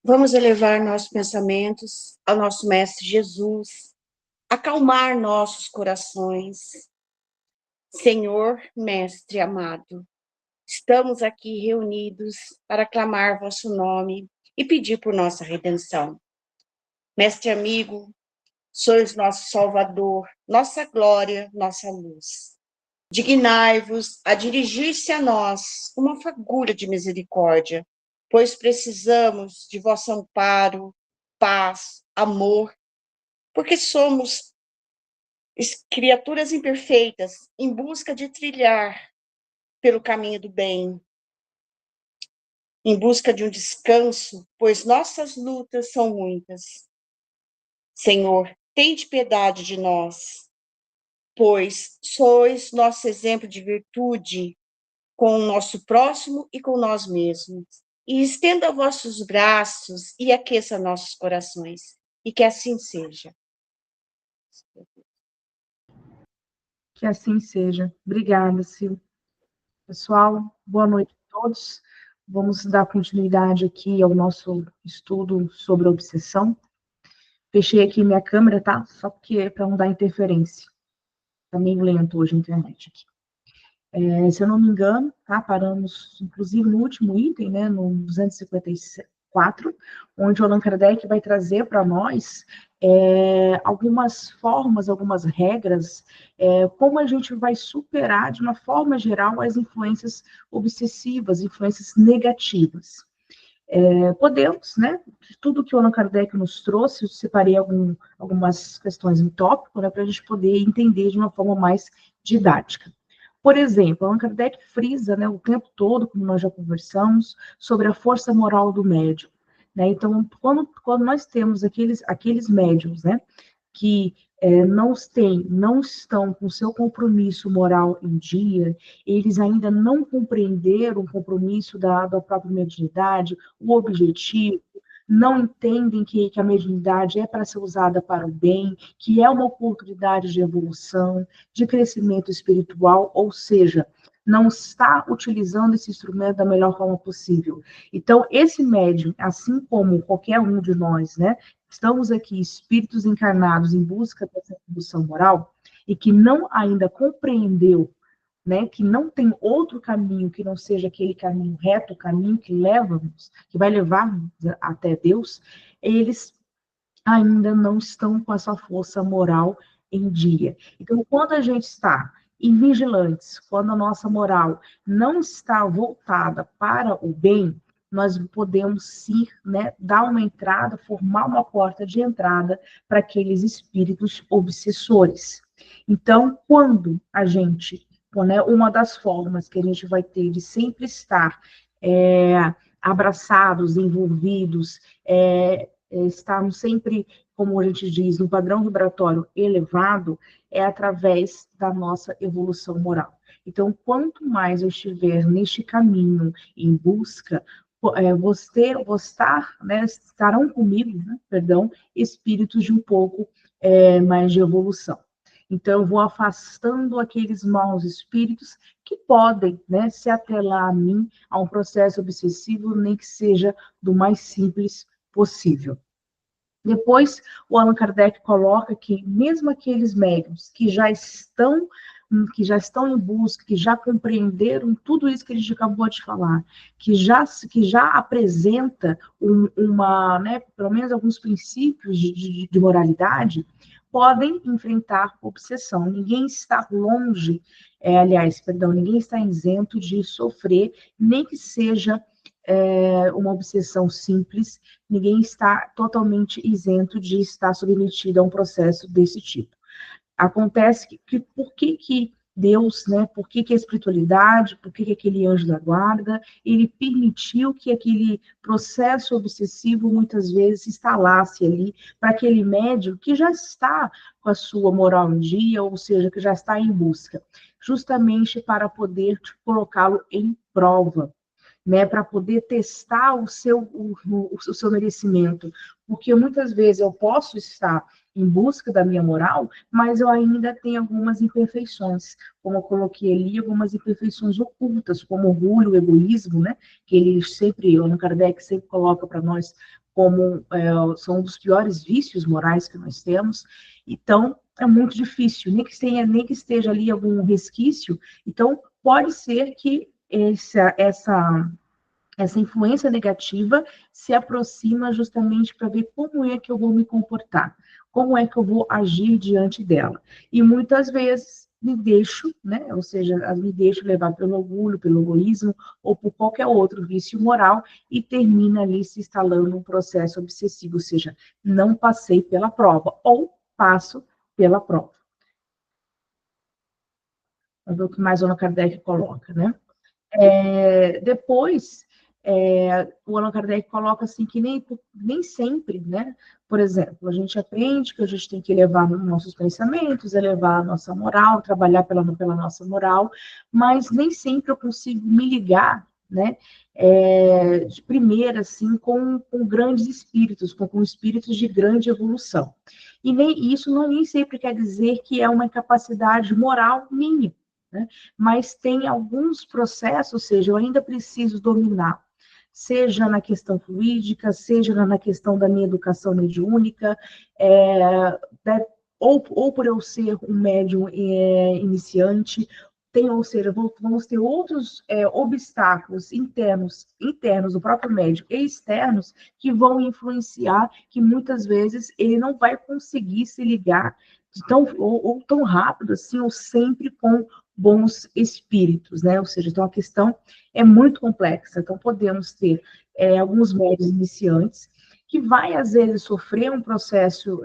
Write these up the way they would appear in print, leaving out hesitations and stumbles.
Vamos elevar nossos pensamentos ao nosso Mestre Jesus, acalmar nossos corações. Senhor, Mestre amado, estamos aqui reunidos para clamar vosso nome e pedir por nossa redenção. Mestre amigo, sois nosso Salvador, nossa glória, nossa luz. Dignai-vos a dirigir-se a nós uma fagulha de misericórdia, pois precisamos de vosso amparo, paz, amor, porque somos criaturas imperfeitas em busca de trilhar pelo caminho do bem, em busca de um descanso, pois nossas lutas são muitas. Senhor, tende piedade de nós, pois sois nosso exemplo de virtude com o nosso próximo e com nós mesmos. E estenda vossos braços e aqueça nossos corações. E que assim seja. Que assim seja. Obrigada, Sil. Pessoal, boa noite a todos. Vamos dar continuidade aqui ao nosso estudo sobre obsessão. Fechei aqui minha câmera, tá? Só porque é para não dar interferência. Tá meio lento hoje a internet aqui. Se eu não me engano, tá? Paramos, inclusive, no último item, né? No 254, onde o Allan Kardec vai trazer para nós algumas formas, algumas regras, como a gente vai superar, de uma forma geral, as influências obsessivas, influências negativas. Podemos, né? De tudo que o Allan Kardec nos trouxe, eu separei algumas questões em tópico, né, para a gente poder entender de uma forma mais didática. Por exemplo, Allan Kardec frisa, né, o tempo todo, como nós já conversamos, sobre a força moral do médium. Né? Então, quando nós temos aqueles médiums, né, que não estão com seu compromisso moral em dia, eles ainda não compreenderam o compromisso da própria mediunidade, o objetivo, não entendem que a mediunidade é para ser usada para o bem, que é uma oportunidade de evolução, de crescimento espiritual, ou seja, não está utilizando esse instrumento da melhor forma possível. Então, esse médium, assim como qualquer um de nós, né, estamos aqui, espíritos encarnados em busca dessa evolução moral, e que não ainda compreendeu, né, que não tem outro caminho que não seja aquele caminho reto, o caminho que que vai levar até Deus, eles ainda não estão com essa força moral em dia. Então, quando a gente está vigilantes, quando a nossa moral não está voltada para o bem, nós podemos sim, né, dar uma entrada, formar uma porta de entrada para aqueles espíritos obsessores. Então, quando a gente, né, uma das formas que a gente vai ter de sempre estar abraçados, envolvidos, estarmos sempre, como a gente diz, no padrão vibratório elevado, é através da nossa evolução moral. Então, quanto mais eu estiver neste caminho em busca, estarão comigo, né, perdão, espíritos de um pouco mais de evolução. Então, eu vou afastando aqueles maus espíritos que podem, né, se atrelar a mim, a um processo obsessivo, nem que seja do mais simples possível. Depois, o Allan Kardec coloca que mesmo aqueles médiuns que já estão em busca, que já compreenderam tudo isso que a gente acabou de falar, que já apresenta né, pelo menos alguns princípios de moralidade, podem enfrentar obsessão. Ninguém está longe, ninguém está isento de sofrer, nem que seja uma obsessão simples, ninguém está totalmente isento de estar submetido a um processo desse tipo. Acontece que por que Deus, né, por que a espiritualidade, por que aquele anjo da guarda, ele permitiu que aquele processo obsessivo muitas vezes se instalasse ali para aquele médium que já está com a sua moral em dia, ou seja, que já está em busca, justamente para poder colocá-lo em prova, né, para poder testar o seu merecimento. Porque muitas vezes eu posso estar em busca da minha moral, mas eu ainda tenho algumas imperfeições, como eu coloquei ali, algumas imperfeições ocultas, como orgulho, egoísmo, né, que ele sempre, o Allan Kardec sempre coloca para nós como são um dos piores vícios morais que nós temos. Então, é muito difícil, nem que esteja ali algum resquício. Então, pode ser que essa influência negativa se aproxima justamente para ver como é que eu vou me comportar, como é que eu vou agir diante dela. E muitas vezes me deixo, né, ou seja, me deixo levar pelo orgulho, pelo egoísmo, ou por qualquer outro vício moral, e termina ali se instalando um processo obsessivo, ou seja, não passei pela prova, ou passo pela prova. Vamos ver o que mais o Allan Kardec coloca, né? Depois, o Allan Kardec coloca assim que nem sempre, né? Por exemplo, a gente aprende que a gente tem que elevar nossos pensamentos, elevar a nossa moral, trabalhar pela nossa moral, mas nem sempre eu consigo me ligar, né? De primeira, assim, com grandes espíritos, com espíritos de grande evolução. E nem isso nem sempre quer dizer que é uma incapacidade moral minha, né? Mas tem alguns processos, ou seja, eu ainda preciso dominar, seja na questão fluídica, seja na questão da minha educação mediúnica, ou por eu ser um médium iniciante, ou seja, vamos ter outros obstáculos internos do próprio médium e externos que vão influenciar, que muitas vezes ele não vai conseguir se ligar ou tão rápido assim, ou sempre com bons espíritos, né? Ou seja, então a questão é muito complexa. Então podemos ter alguns médios iniciantes que vai às vezes sofrer um processo,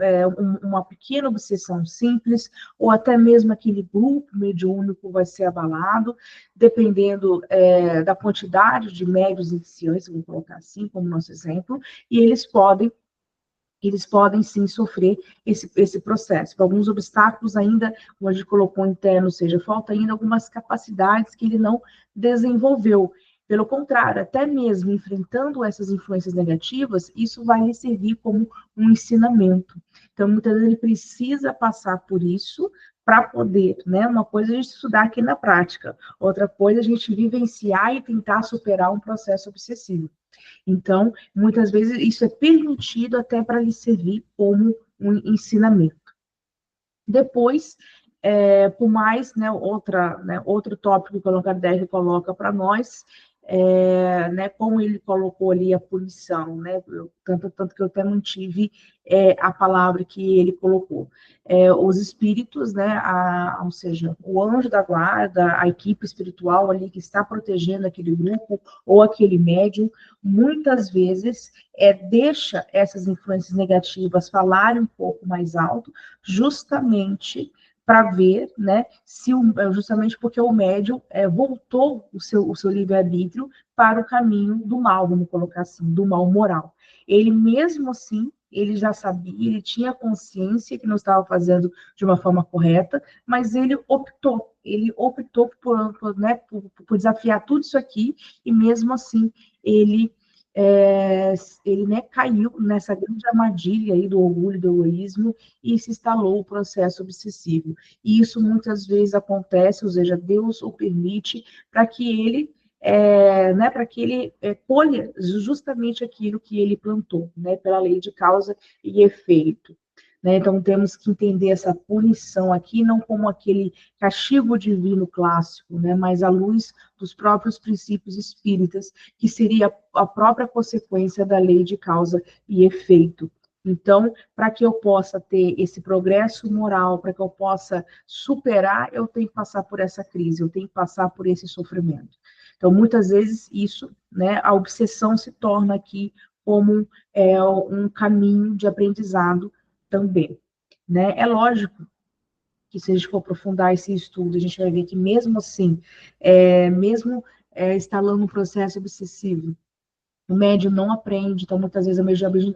uma pequena obsessão simples, ou até mesmo aquele grupo mediúnico vai ser abalado, dependendo da quantidade de médios iniciantes, vou colocar assim como nosso exemplo, e eles podem sim sofrer esse processo. Alguns obstáculos ainda, como a gente colocou interno, ou seja, falta ainda algumas capacidades que ele não desenvolveu. Pelo contrário, até mesmo enfrentando essas influências negativas, isso vai lhe servir como um ensinamento. Então, muitas vezes ele precisa passar por isso para poder, né? Uma coisa é a gente estudar aqui na prática, outra coisa é a gente vivenciar e tentar superar um processo obsessivo. Então, muitas vezes isso é permitido até para lhe servir como um ensinamento. Depois, por mais, né, outro tópico que o Allan Kardec coloca para nós, né, como ele colocou ali a punição, né, tanto que eu até mantive a palavra que ele colocou. Os espíritos, né, ou seja, o anjo da guarda, a equipe espiritual ali que está protegendo aquele grupo ou aquele médium, muitas vezes deixa essas influências negativas falarem um pouco mais alto, justamente para ver, né, justamente porque o médium voltou o seu livre-arbítrio para o caminho do mal, vamos colocar assim, do mal moral. Ele mesmo assim, ele já sabia, ele tinha consciência que não estava fazendo de uma forma correta, mas ele optou por desafiar tudo isso aqui, e mesmo assim ele né, caiu nessa grande armadilha aí do orgulho, do egoísmo, e se instalou o processo obsessivo. E isso muitas vezes acontece, ou seja, Deus o permite para que ele né, para que ele colha justamente aquilo que ele plantou, né, pela lei de causa e efeito. Né? Então, temos que entender essa punição aqui não como aquele castigo divino clássico, né? Mas à luz dos próprios princípios espíritas, que seria a própria consequência da lei de causa e efeito. Então, para que eu possa ter esse progresso moral, para que eu possa superar, eu tenho que passar por essa crise, eu tenho que passar por esse sofrimento. Então, muitas vezes, isso, né, a obsessão se torna aqui como um caminho de aprendizado também. Né? É lógico que se a gente for aprofundar esse estudo, a gente vai ver que mesmo assim, mesmo instalando um processo obsessivo, o médium não aprende, então muitas vezes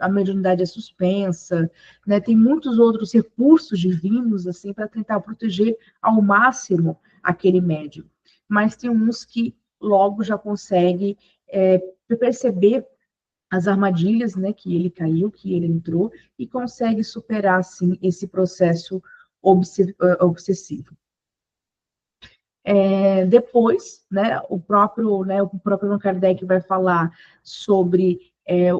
a mediunidade é suspensa, né? Tem muitos outros recursos divinos assim para tentar proteger ao máximo aquele médium, mas tem uns que logo já consegue perceber as armadilhas, né, que ele caiu, que ele entrou, e consegue superar, assim, esse processo obsessivo. Depois, né, o próprio Allan Kardec vai falar sobre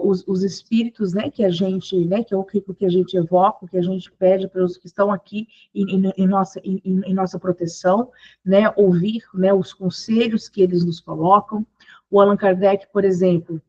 os espíritos, né, que a gente, né, que é o que a gente evoca, o que a gente pede para os que estão aqui em nossa proteção, né, ouvir, né, os conselhos que eles nos colocam. O Allan Kardec, por exemplo,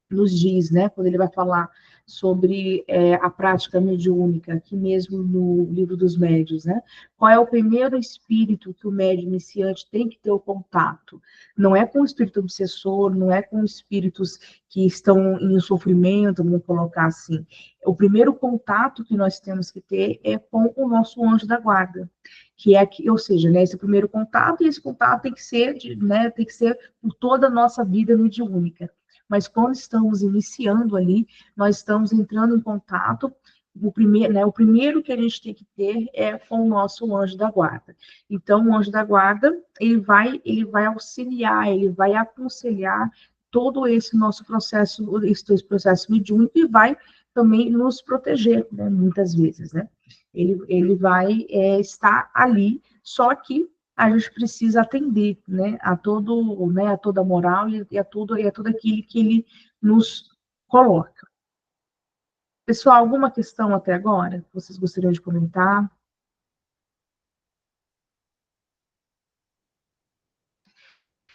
nos diz, né, quando ele vai falar sobre a prática mediúnica, aqui mesmo no livro dos médiuns, né, qual é o primeiro espírito que o médium iniciante tem que ter o contato? Não é com o espírito obsessor, não é com espíritos que estão em sofrimento, vamos colocar assim. O primeiro contato que nós temos que ter é com o nosso anjo da guarda, que é que, ou seja, né, esse primeiro contato, e esse contato tem que ser, né, tem que ser por toda a nossa vida mediúnica. Mas quando estamos iniciando ali, nós estamos entrando em contato. O primeiro que a gente tem que ter é com o nosso anjo da guarda. Então, o anjo da guarda, ele vai auxiliar, ele vai aconselhar todo esse nosso processo, esse processo mediúnico, e vai também nos proteger, né, muitas vezes, né? Ele vai estar ali, só que a gente precisa atender, né, a todo, né, a toda a moral e a tudo aquilo que ele nos coloca. Pessoal, alguma questão até agora que vocês gostariam de comentar?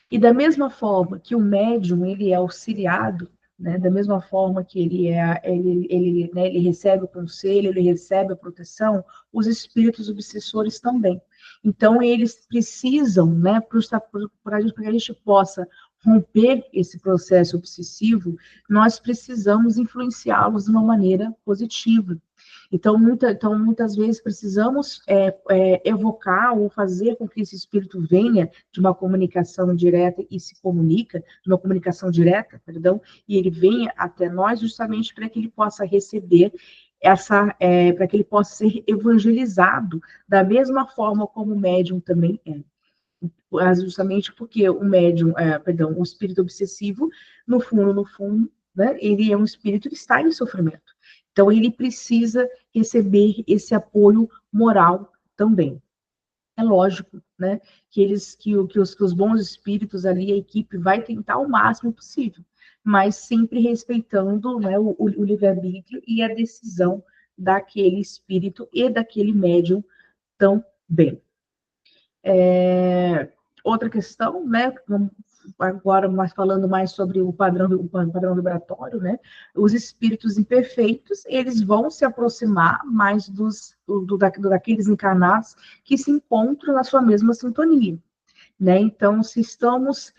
E da mesma forma que o médium ele é auxiliado, né, da mesma forma que né, ele recebe o conselho, ele recebe a proteção, os espíritos obsessores também. Então eles precisam, né, para que a gente possa romper esse processo obsessivo, nós precisamos influenciá-los de uma maneira positiva. Então, muitas vezes precisamos evocar ou fazer com que esse espírito venha de uma comunicação direta e se comunica, de uma comunicação direta, perdão, e ele venha até nós justamente para que ele possa receber para que ele possa ser evangelizado da mesma forma como o médium também é. Justamente porque o médium, perdão, o espírito obsessivo, no fundo, né, ele é um espírito que está em sofrimento. Então, ele precisa receber esse apoio moral também. É lógico, né, que os bons espíritos ali, a equipe vai tentar o máximo possível, mas sempre respeitando, né, o livre-arbítrio e a decisão daquele espírito e daquele médium também. Outra questão, né, agora falando mais sobre o padrão vibratório, né, os espíritos imperfeitos, eles vão se aproximar mais daqueles encarnados que se encontram na sua mesma sintonia. Né? Então, se estamos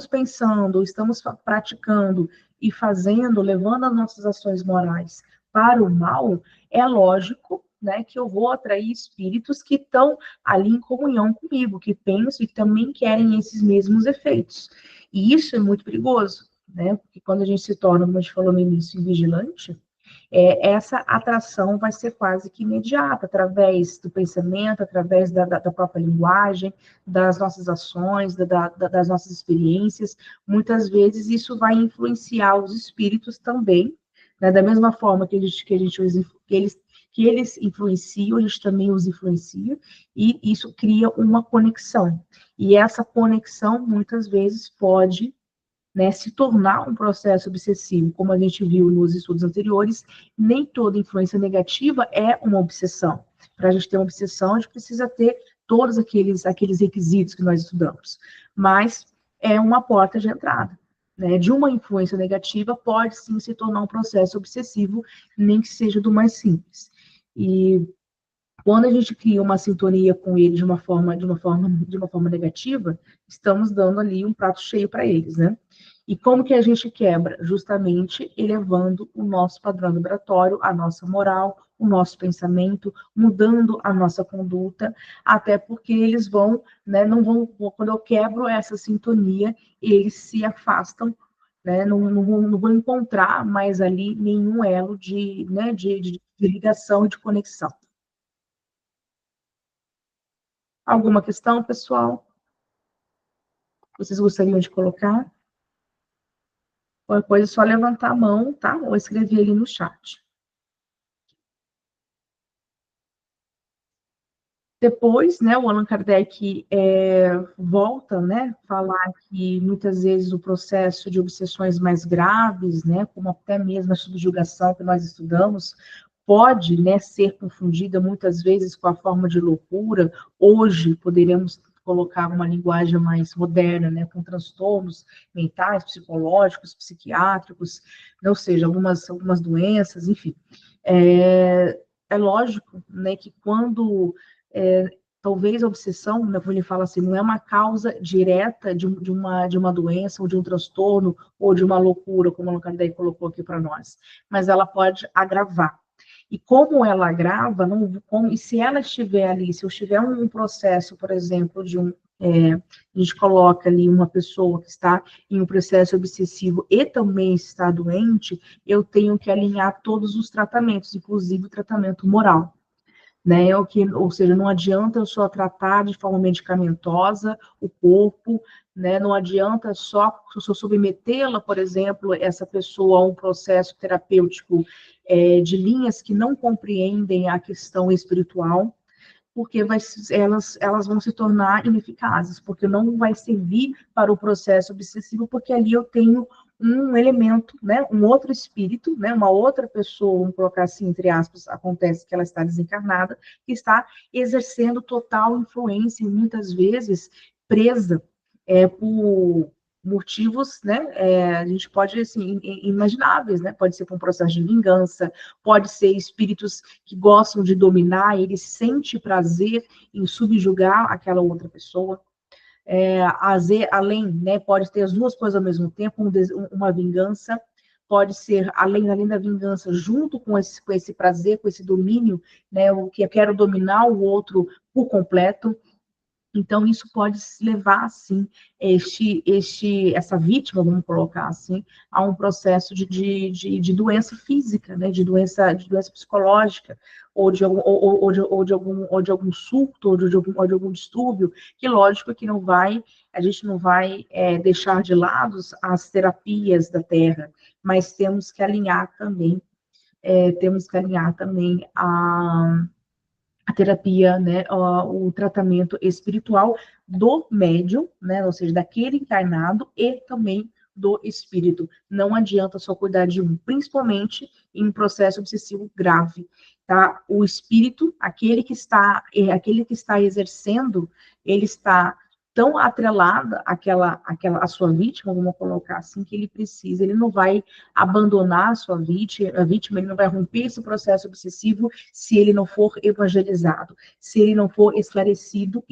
pensando, estamos praticando e fazendo, levando as nossas ações morais para o mal, é lógico, né, que eu vou atrair espíritos que estão ali em comunhão comigo, que pensam e também querem esses mesmos efeitos. E isso é muito perigoso, né? Porque quando a gente se torna, como a gente falou no início, vigilante, essa atração vai ser quase que imediata, através do pensamento, através da própria linguagem, das nossas ações, das nossas experiências. Muitas vezes isso vai influenciar os espíritos também, né? Da mesma forma que eles influenciam, a gente também os influencia, e isso cria uma conexão. E essa conexão, muitas vezes, pode, né, se tornar um processo obsessivo, como a gente viu nos estudos anteriores, nem toda influência negativa é uma obsessão. Para a gente ter uma obsessão, a gente precisa ter todos aqueles requisitos que nós estudamos. Mas é uma porta de entrada. Né? De uma influência negativa pode sim se tornar um processo obsessivo, nem que seja do mais simples. E quando a gente cria uma sintonia com ele de uma forma negativa, estamos dando ali um prato cheio para eles, né? E como que a gente quebra? Justamente elevando o nosso padrão vibratório, a nossa moral, o nosso pensamento, mudando a nossa conduta, até porque eles vão, né, não vão, quando eu quebro essa sintonia, eles se afastam, né, não vão encontrar mais ali nenhum elo né, de ligação e de conexão. Alguma questão, pessoal? Vocês gostariam de colocar? Qualquer coisa é só levantar a mão, tá? Ou escrever ali no chat. Depois, né, o Allan Kardec volta, né, falar que muitas vezes o processo de obsessões mais graves, né, como até mesmo a subjugação que nós estudamos, pode, né, ser confundida muitas vezes com a forma de loucura. Hoje poderíamos colocar uma linguagem mais moderna, né, com transtornos mentais, psicológicos, psiquiátricos, ou seja, algumas doenças, enfim. É lógico, né, que quando talvez a obsessão, né, como ele fala assim, não é uma causa direta de uma doença ou de um transtorno ou de uma loucura, como o Kardec colocou aqui para nós, mas ela pode agravar. E como ela agrava, e se ela estiver ali, se eu estiver um processo, por exemplo, a gente coloca ali uma pessoa que está em um processo obsessivo e também está doente, eu tenho que alinhar todos os tratamentos, inclusive o tratamento moral, né? Ou seja, não adianta eu só tratar de forma medicamentosa o corpo, né? Não adianta só submetê-la, por exemplo, essa pessoa a um processo terapêutico de linhas que não compreendem a questão espiritual, porque elas vão se tornar ineficazes, porque não vai servir para o processo obsessivo, porque ali eu tenho um elemento, né, um outro espírito, né, uma outra pessoa, vamos colocar assim, entre aspas, acontece que ela está desencarnada, que está exercendo total influência e muitas vezes presa por motivos, né, a gente pode, assim, imagináveis, né, pode ser por um processo de vingança, pode ser espíritos que gostam de dominar, ele sente prazer em subjugar aquela outra pessoa. Além, né, pode ter as duas coisas ao mesmo tempo, uma vingança, pode ser além da vingança, junto com esse prazer, com esse domínio, né, o que eu quero dominar o outro por completo. Então, isso pode levar, assim, essa vítima, vamos colocar assim, a um processo de doença física, né, de doença psicológica, ou de algum surto, ou de algum distúrbio, que lógico que a gente não vai deixar de lado as terapias da Terra, mas temos que alinhar também a terapia, né, o tratamento espiritual do médium, né, ou seja, daquele encarnado e também do espírito. Não adianta só cuidar de um, principalmente em um processo obsessivo grave, tá? O espírito, aquele que está exercendo, ele está tão atrelado à sua vítima, vamos colocar assim, que ele não vai abandonar a vítima, ele não vai romper esse processo obsessivo se ele não for evangelizado, se ele não for esclarecido,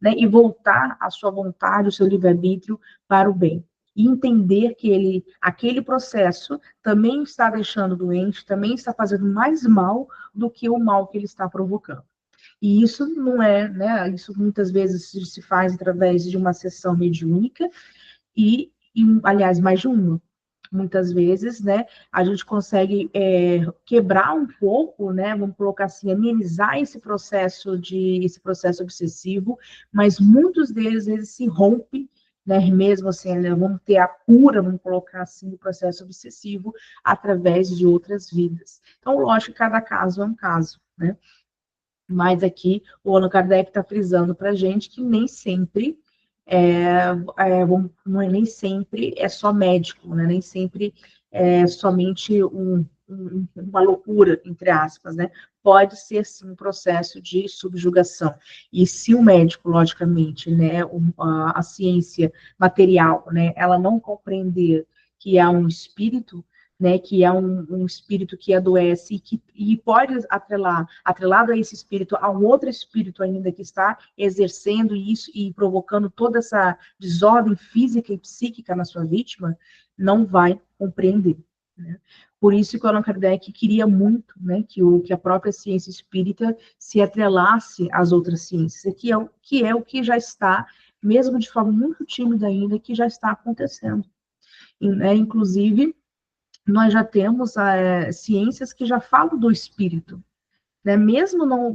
né, e voltar à sua vontade, o seu livre-arbítrio para o bem. E entender que aquele processo também está deixando doente, também está fazendo mais mal do que o mal que ele está provocando. E isso não é, né, isso muitas vezes se faz através de uma sessão mediúnica aliás, mais de uma. Muitas vezes, né, a gente consegue quebrar um pouco, né, vamos colocar assim, amenizar esse processo obsessivo, mas muitos deles, eles se rompem, né, mesmo assim, né, vamos ter a cura, vamos colocar assim, do processo obsessivo através de outras vidas. Então, lógico que cada caso é um caso, né, mas aqui o Allan Kardec está frisando para a gente que nem sempre nem sempre é só médico, né? Nem sempre é somente uma loucura, entre aspas, né? Pode ser, sim, um processo de subjugação. E se o médico, logicamente, né, a ciência material, né, ela não compreender que há um espírito, né, que é um espírito que adoece e pode atrelado a esse espírito, a um outro espírito ainda que está exercendo isso e provocando toda essa desordem física e psíquica na sua vítima, não vai compreender, né? Por isso que o Allan Kardec queria muito, né, que a própria ciência espírita se atrelasse às outras ciências, que é o que já está, mesmo de forma muito tímida ainda, que já está acontecendo. Inclusive, nós já temos ciências que já falam do espírito, né? Mesmo não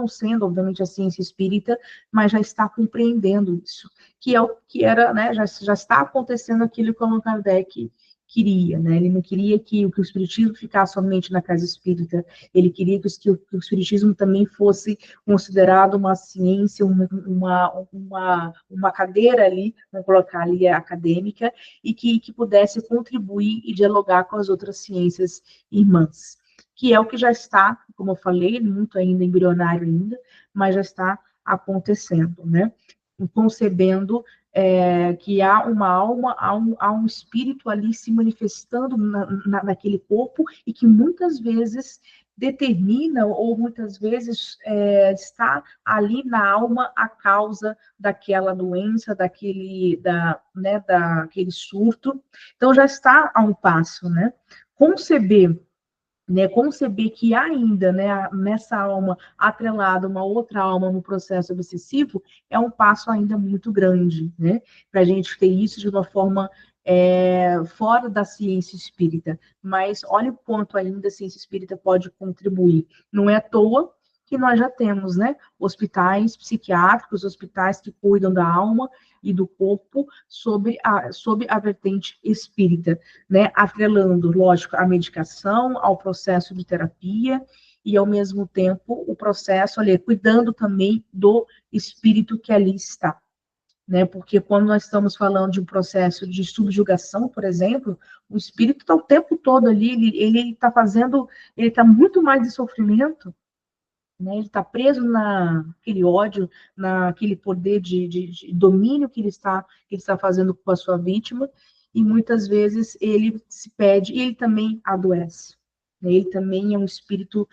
sendo, obviamente, a ciência espírita, mas já está compreendendo isso, que é o que era, né? Já está acontecendo aquilo que o Allan Kardec queria, né? Ele não queria que o espiritismo ficasse somente na casa espírita, ele queria que o espiritismo também fosse considerado uma ciência, uma cadeira ali, vamos colocar ali acadêmica, e que pudesse contribuir e dialogar com as outras ciências irmãs, que é o que já está, como eu falei, muito ainda embrionário ainda, mas já está acontecendo, né? Concebendo que há uma alma, há um espírito ali se manifestando naquele corpo e que muitas vezes determina ou muitas vezes está ali na alma a causa daquela doença, daquele surto. Então já está a um passo, né? Conceber, conceber que ainda, né, nessa alma atrelada uma outra alma no processo obsessivo é um passo ainda muito grande, né, para a gente ter isso de uma forma fora da ciência espírita. Mas olha o quanto ainda a ciência espírita pode contribuir. Não é à toa que nós já temos, né, hospitais psiquiátricos, hospitais que cuidam da alma e do corpo sob a vertente espírita, né, atrelando, lógico, a medicação ao processo de terapia e, ao mesmo tempo, o processo ali, cuidando também do espírito que ali está. Né, porque quando nós estamos falando de um processo de subjugação, por exemplo, o espírito está o tempo todo ali, ele está fazendo, ele está muito mais de sofrimento, né, ele está preso naquele ódio, naquele poder de domínio que ele está fazendo com a sua vítima, e muitas vezes ele se pede, e ele também adoece. Né, ele também é um espírito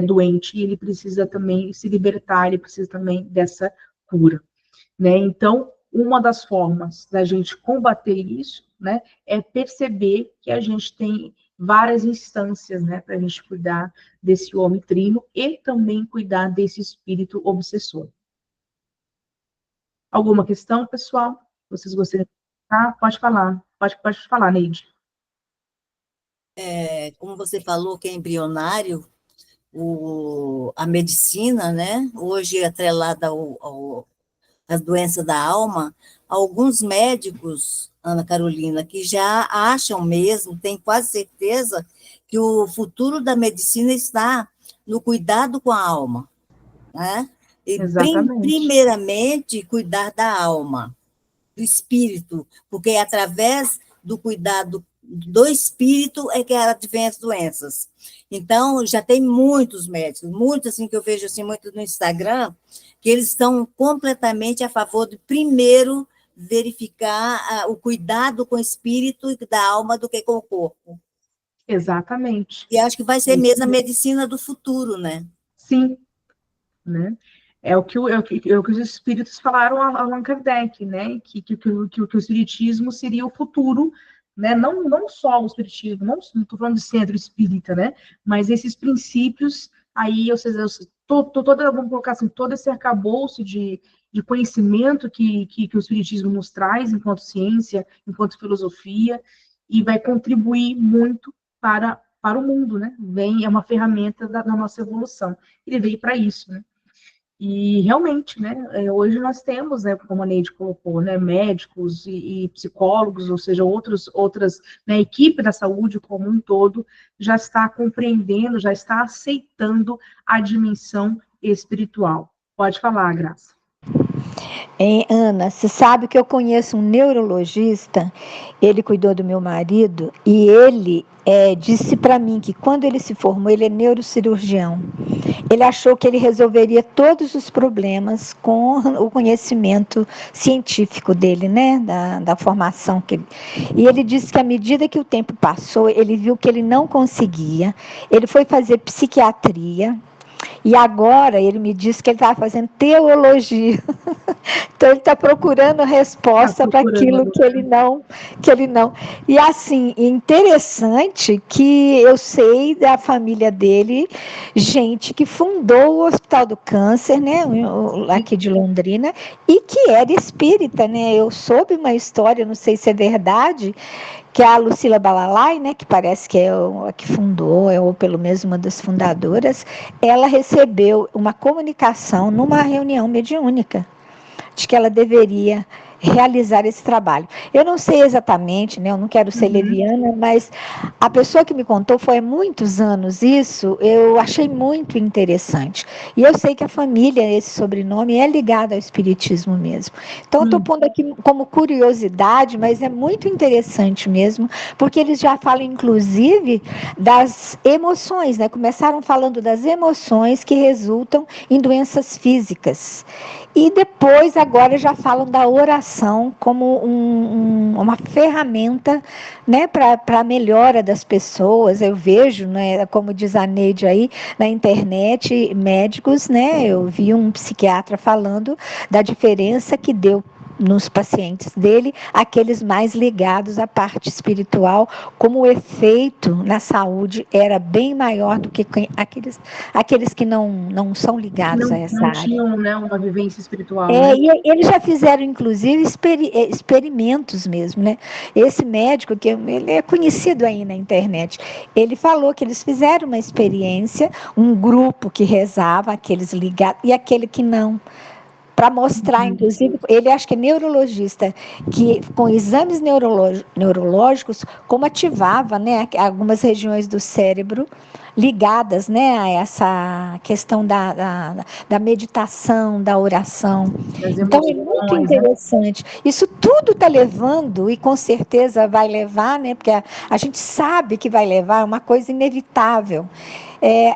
doente, e ele precisa também se libertar, ele precisa também dessa cura. Né? Então, uma das formas da gente combater isso, né, é perceber que a gente tem várias instâncias, né, para a gente cuidar desse homem trino e também cuidar desse espírito obsessor. Alguma questão, pessoal? Vocês gostariam de falar? Pode falar. Pode falar, Neide. Como você falou que é embrionário, a medicina, né, hoje atrelada a doença da alma, alguns médicos, Ana Carolina, que já acham mesmo, têm quase certeza, que o futuro da medicina está no cuidado com a alma, né? E, primeiramente, cuidar da alma, do espírito, porque é através do cuidado do espírito é que advém as doenças. Então, já tem muitos médicos, muitos assim que eu vejo assim, muito no Instagram, que eles estão completamente a favor de primeiro verificar o cuidado com o espírito e da alma do que com o corpo. Exatamente. E acho que vai ser mesmo a medicina do futuro, né? Sim, né? É o que os espíritos falaram a Allan Kardec, né? Que o espiritismo seria o futuro, né? Não só o espiritismo, não estou falando de centro espírita, né? Mas esses princípios aí, ou seja, vamos colocar assim, todo esse arcabouço de conhecimento que o espiritismo nos traz enquanto ciência, enquanto filosofia, e vai contribuir muito para o mundo, né? É uma ferramenta da nossa evolução. Ele veio para isso, né? E realmente, né, hoje nós temos, né, como a Neide colocou, né, médicos e psicólogos, ou seja, outras, né, equipe da saúde como um todo já está compreendendo, já está aceitando a dimensão espiritual. Pode falar, Graça. Ana, você sabe que eu conheço um neurologista, ele cuidou do meu marido, e ele disse para mim que quando ele se formou, ele é neurocirurgião. Ele achou que ele resolveria todos os problemas com o conhecimento científico dele, né, da formação que ele... E ele disse que à medida que o tempo passou, ele viu que ele não conseguia, ele foi fazer psiquiatria, e agora ele me disse que ele estava fazendo teologia. Então ele está procurando resposta para aquilo que ele não. E assim, interessante que eu sei da família dele, gente que fundou o Hospital do Câncer, né, aqui de Londrina, e que era espírita, né? Eu soube uma história, não sei se é verdade, que a Lucila Balalai, né, que parece que é a que fundou, ou pelo menos uma das fundadoras, ela recebeu uma comunicação numa reunião mediúnica, de que ela deveria realizar esse trabalho. Eu não sei exatamente, né, eu não quero ser leviana, mas a pessoa que me contou foi há muitos anos isso, eu achei muito interessante. E eu sei que a família, esse sobrenome, é ligado ao espiritismo mesmo. Então, eu estou pondo aqui como curiosidade, mas é muito interessante mesmo, porque eles já falam, inclusive, das emoções, né? Começaram falando das emoções que resultam em doenças físicas. E depois, agora, já falam da oração como uma ferramenta, né, para a melhora das pessoas. Eu vejo, né, como diz a Neide aí, na internet, médicos, né, eu vi um psiquiatra falando da diferença que deu nos pacientes dele, aqueles mais ligados à parte espiritual, como o efeito na saúde era bem maior do que aqueles que não são ligados a essa Não área. tinham, né, uma vivência espiritual, né? E eles já fizeram, inclusive, experimentos mesmo, né? Esse médico, ele é conhecido aí na internet, ele falou que eles fizeram uma experiência, um grupo que rezava, aqueles ligados, e aquele que não, para mostrar, inclusive, ele acho que é neurologista, que com exames neurológicos, como ativava, né, algumas regiões do cérebro ligadas, né, a essa questão da meditação, da oração. Das Então, é muito emoções, né? interessante. Isso tudo está levando, e com certeza vai levar, né, porque a gente sabe que vai levar, é uma coisa inevitável,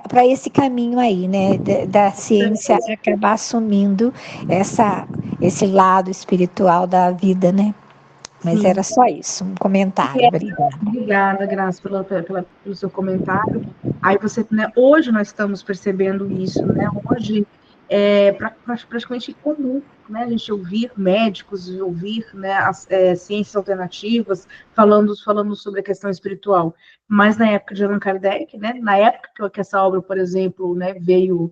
para esse caminho aí, né, da ciência acabar assumindo esse lado espiritual da vida, né? Mas Sim. era só isso, um comentário. Obrigada. Obrigada, Graça, pelo seu comentário. Aí você, né, hoje nós estamos percebendo isso, né? Hoje é praticamente comum, né? A gente ouvir médicos, ouvir, né, as ciências alternativas falando sobre a questão espiritual. Mas na época de Allan Kardec, né? Na época que essa obra, por exemplo, né, veio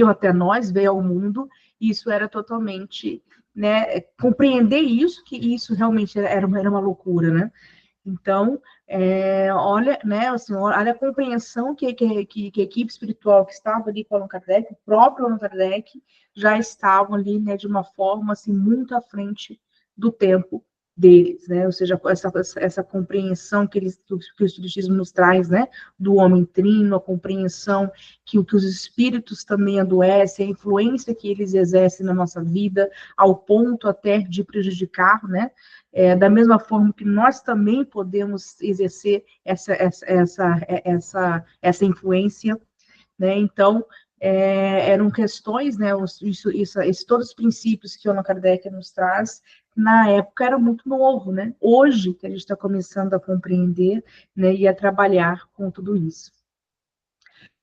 até nós, veio ao mundo, isso era totalmente, né? Compreender isso, que isso realmente era uma loucura, né? Então, olha, né, assim, olha a compreensão que a equipe espiritual que estava ali com o Allan Kardec, o próprio Allan Kardec, já estavam ali, né, de uma forma, assim, muito à frente do tempo deles, né, ou seja, essa compreensão que o Espiritismo nos traz, né, do homem trino, a compreensão que os espíritos também adoecem, a influência que eles exercem na nossa vida, ao ponto até de prejudicar, né, da mesma forma que nós também podemos exercer essa influência, né? Então, eram questões, né? Todos os princípios que o Allan Kardec nos traz, na época era muito novo, né? Hoje que a gente está começando a compreender, né, e a trabalhar com tudo isso.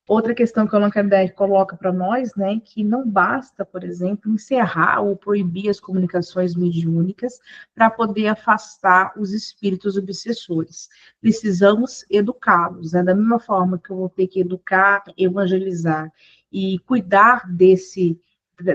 Outra questão que o Allan Kardec coloca para nós, né, que não basta, por exemplo, encerrar ou proibir as comunicações mediúnicas para poder afastar os espíritos obsessores. Precisamos educá-los, né, da mesma forma que eu vou ter que educar, evangelizar e cuidar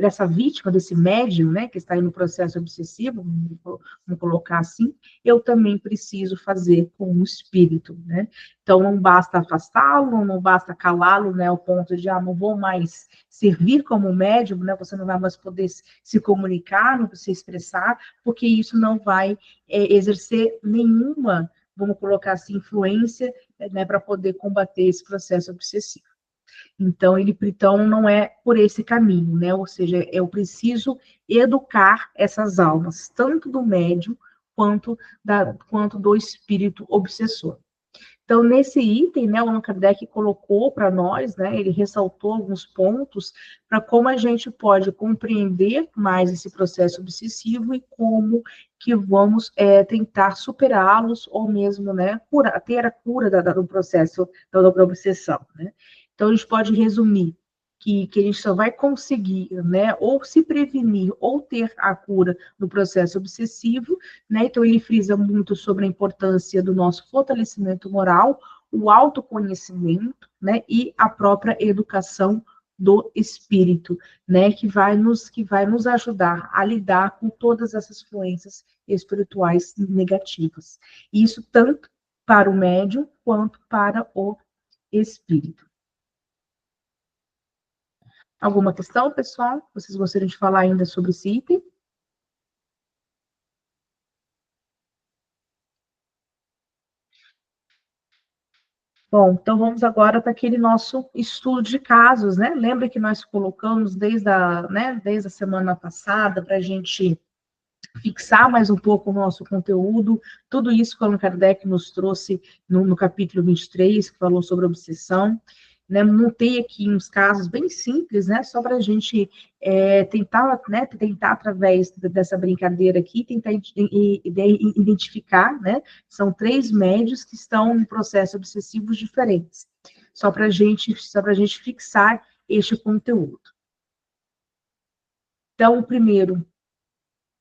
dessa vítima, desse médium, né, que está aí no processo obsessivo, vamos colocar assim, eu também preciso fazer com o espírito, né? Então, não basta afastá-lo, não basta calá-lo, né, ao ponto de, não vou mais servir como médium, né, você não vai mais poder se comunicar, não se expressar, porque isso não vai exercer nenhuma, vamos colocar assim, influência, né, para poder combater esse processo obsessivo. Então, não é por esse caminho, né, ou seja, eu preciso educar essas almas, tanto do médium quanto do espírito obsessor. Então, nesse item, né, o Allan Kardec colocou para nós, né, ele ressaltou alguns pontos para como a gente pode compreender mais esse processo obsessivo e como que vamos tentar superá-los ou mesmo, né, ter a cura do processo da obsessão, né? Então, a gente pode resumir que a gente só vai conseguir, né, ou se prevenir ou ter a cura do processo obsessivo, né? Então, ele frisa muito sobre a importância do nosso fortalecimento moral, o autoconhecimento, né, e a própria educação do espírito, né, que vai nos ajudar a lidar com todas essas influências espirituais negativas. Isso tanto para o médium quanto para o espírito. Alguma questão, pessoal? Vocês gostariam de falar ainda sobre esse item? Bom, então vamos agora para aquele nosso estudo de casos, né? Lembra que nós colocamos desde a semana passada para a gente fixar mais um pouco o nosso conteúdo, tudo isso que o Allan Kardec nos trouxe no capítulo 23, que falou sobre obsessão, né? Montei aqui uns casos bem simples, né? Só para a gente tentar através dessa brincadeira aqui, tentar identificar, né? São 3 médios que estão em processos obsessivos diferentes, só para a gente fixar este conteúdo. Então, o primeiro,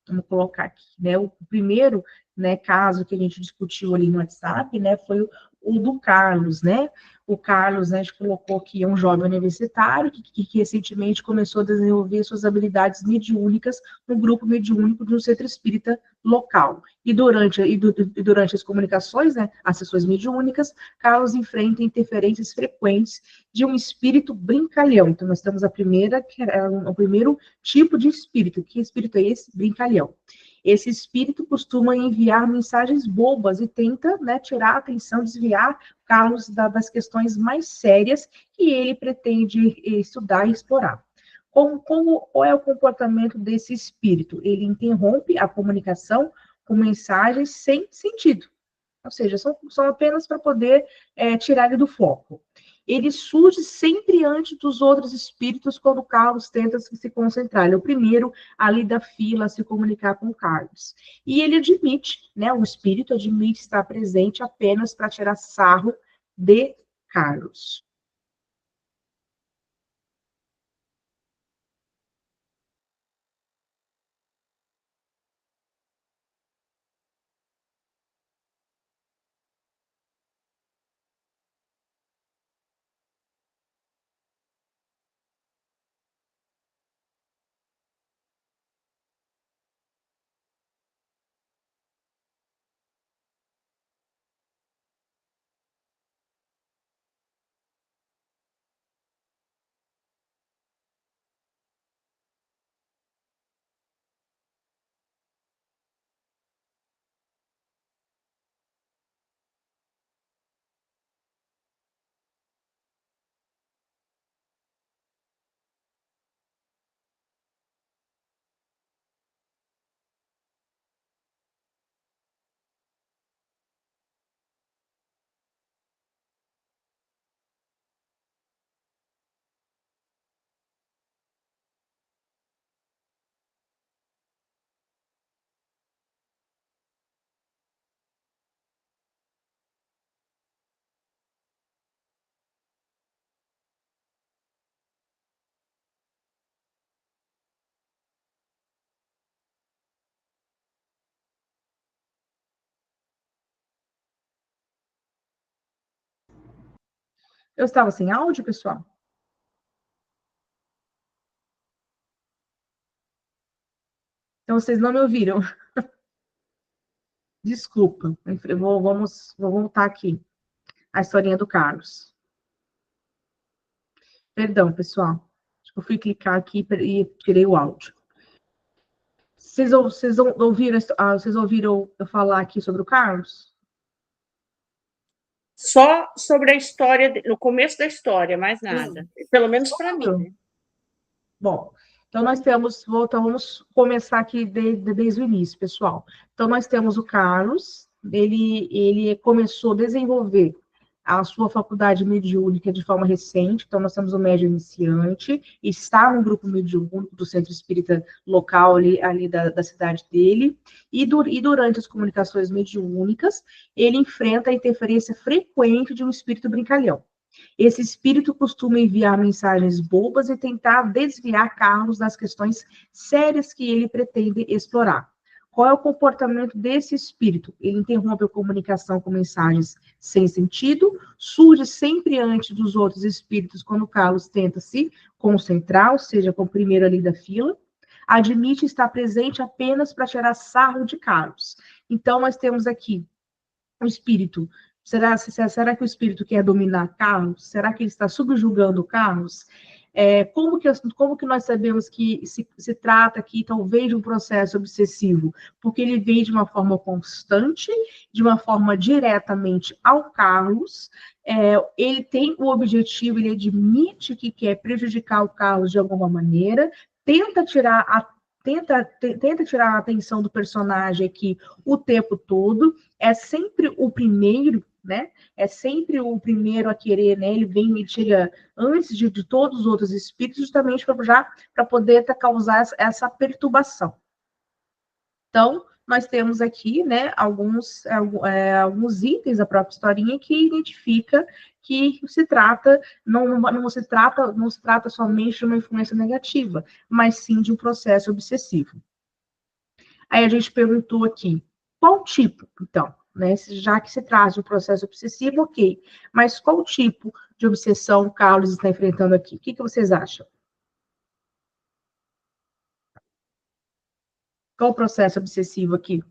vamos colocar aqui, né? O primeiro, né, caso que a gente discutiu ali no WhatsApp, né, foi o do Carlos, né? O Carlos, né, a gente colocou que é um jovem universitário que recentemente começou a desenvolver suas habilidades mediúnicas no grupo mediúnico de um centro espírita local. E durante as comunicações, né, as sessões mediúnicas, Carlos enfrenta interferências frequentes de um espírito brincalhão. Então, nós temos a primeira, que é o primeiro tipo de espírito. Que espírito é esse? Brincalhão. Esse espírito costuma enviar mensagens bobas e tenta, né, tirar a atenção, desviar Carlos das questões mais sérias que ele pretende estudar e explorar. Qual é o comportamento desse espírito? Ele interrompe a comunicação com mensagens sem sentido. Ou seja, são apenas para poder tirar ele do foco. Ele surge sempre antes dos outros espíritos quando Carlos tenta se concentrar. Ele é o primeiro ali da fila a se comunicar com Carlos. E ele admite, né, o espírito admite estar presente apenas para tirar sarro de Carlos. Eu estava sem áudio, pessoal? Então, vocês não me ouviram. Desculpa. Vou voltar aqui. A historinha do Carlos. Perdão, pessoal. Acho que eu fui clicar aqui e tirei o áudio. Vocês ouviram eu falar aqui sobre o Carlos? Só sobre a história, no começo da história, mais nada. Pelo menos para mim. Né? Bom, então vamos começar aqui desde o início, pessoal. Então, nós temos o Carlos, ele começou a desenvolver a sua faculdade mediúnica de forma recente, então nós temos o médium iniciante, está no grupo mediúnico do centro espírita local ali da cidade dele, e durante as comunicações mediúnicas, ele enfrenta a interferência frequente de um espírito brincalhão. Esse espírito costuma enviar mensagens bobas e tentar desviar Carlos das questões sérias que ele pretende explorar. Qual é o comportamento desse espírito? Ele interrompe a comunicação com mensagens sem sentido, surge sempre antes dos outros espíritos quando Carlos tenta se concentrar, ou seja, com o primeiro ali da fila, admite estar presente apenas para tirar sarro de Carlos. Então, nós temos aqui o espírito. Será que o espírito quer dominar Carlos? Será que ele está subjugando Carlos? Como que nós sabemos que se trata aqui, talvez, de um processo obsessivo? Porque ele vem de uma forma constante, de uma forma diretamente ao Carlos, ele tem o objetivo, ele admite que quer prejudicar o Carlos de alguma maneira, tenta tirar a atenção do personagem aqui o tempo todo, é sempre o primeiro, né? É sempre o primeiro a querer, né? Ele chega antes de todos os outros espíritos, justamente para poder causar essa perturbação. Então, nós temos aqui, né, alguns itens da própria historinha que identifica que não se trata somente de uma influência negativa, mas sim de um processo obsessivo. Aí a gente perguntou aqui, qual tipo, então? Né, já que se trata de um processo obsessivo, ok. Mas qual tipo de obsessão o Carlos está enfrentando aqui? O que vocês acham? Qual o processo obsessivo aqui?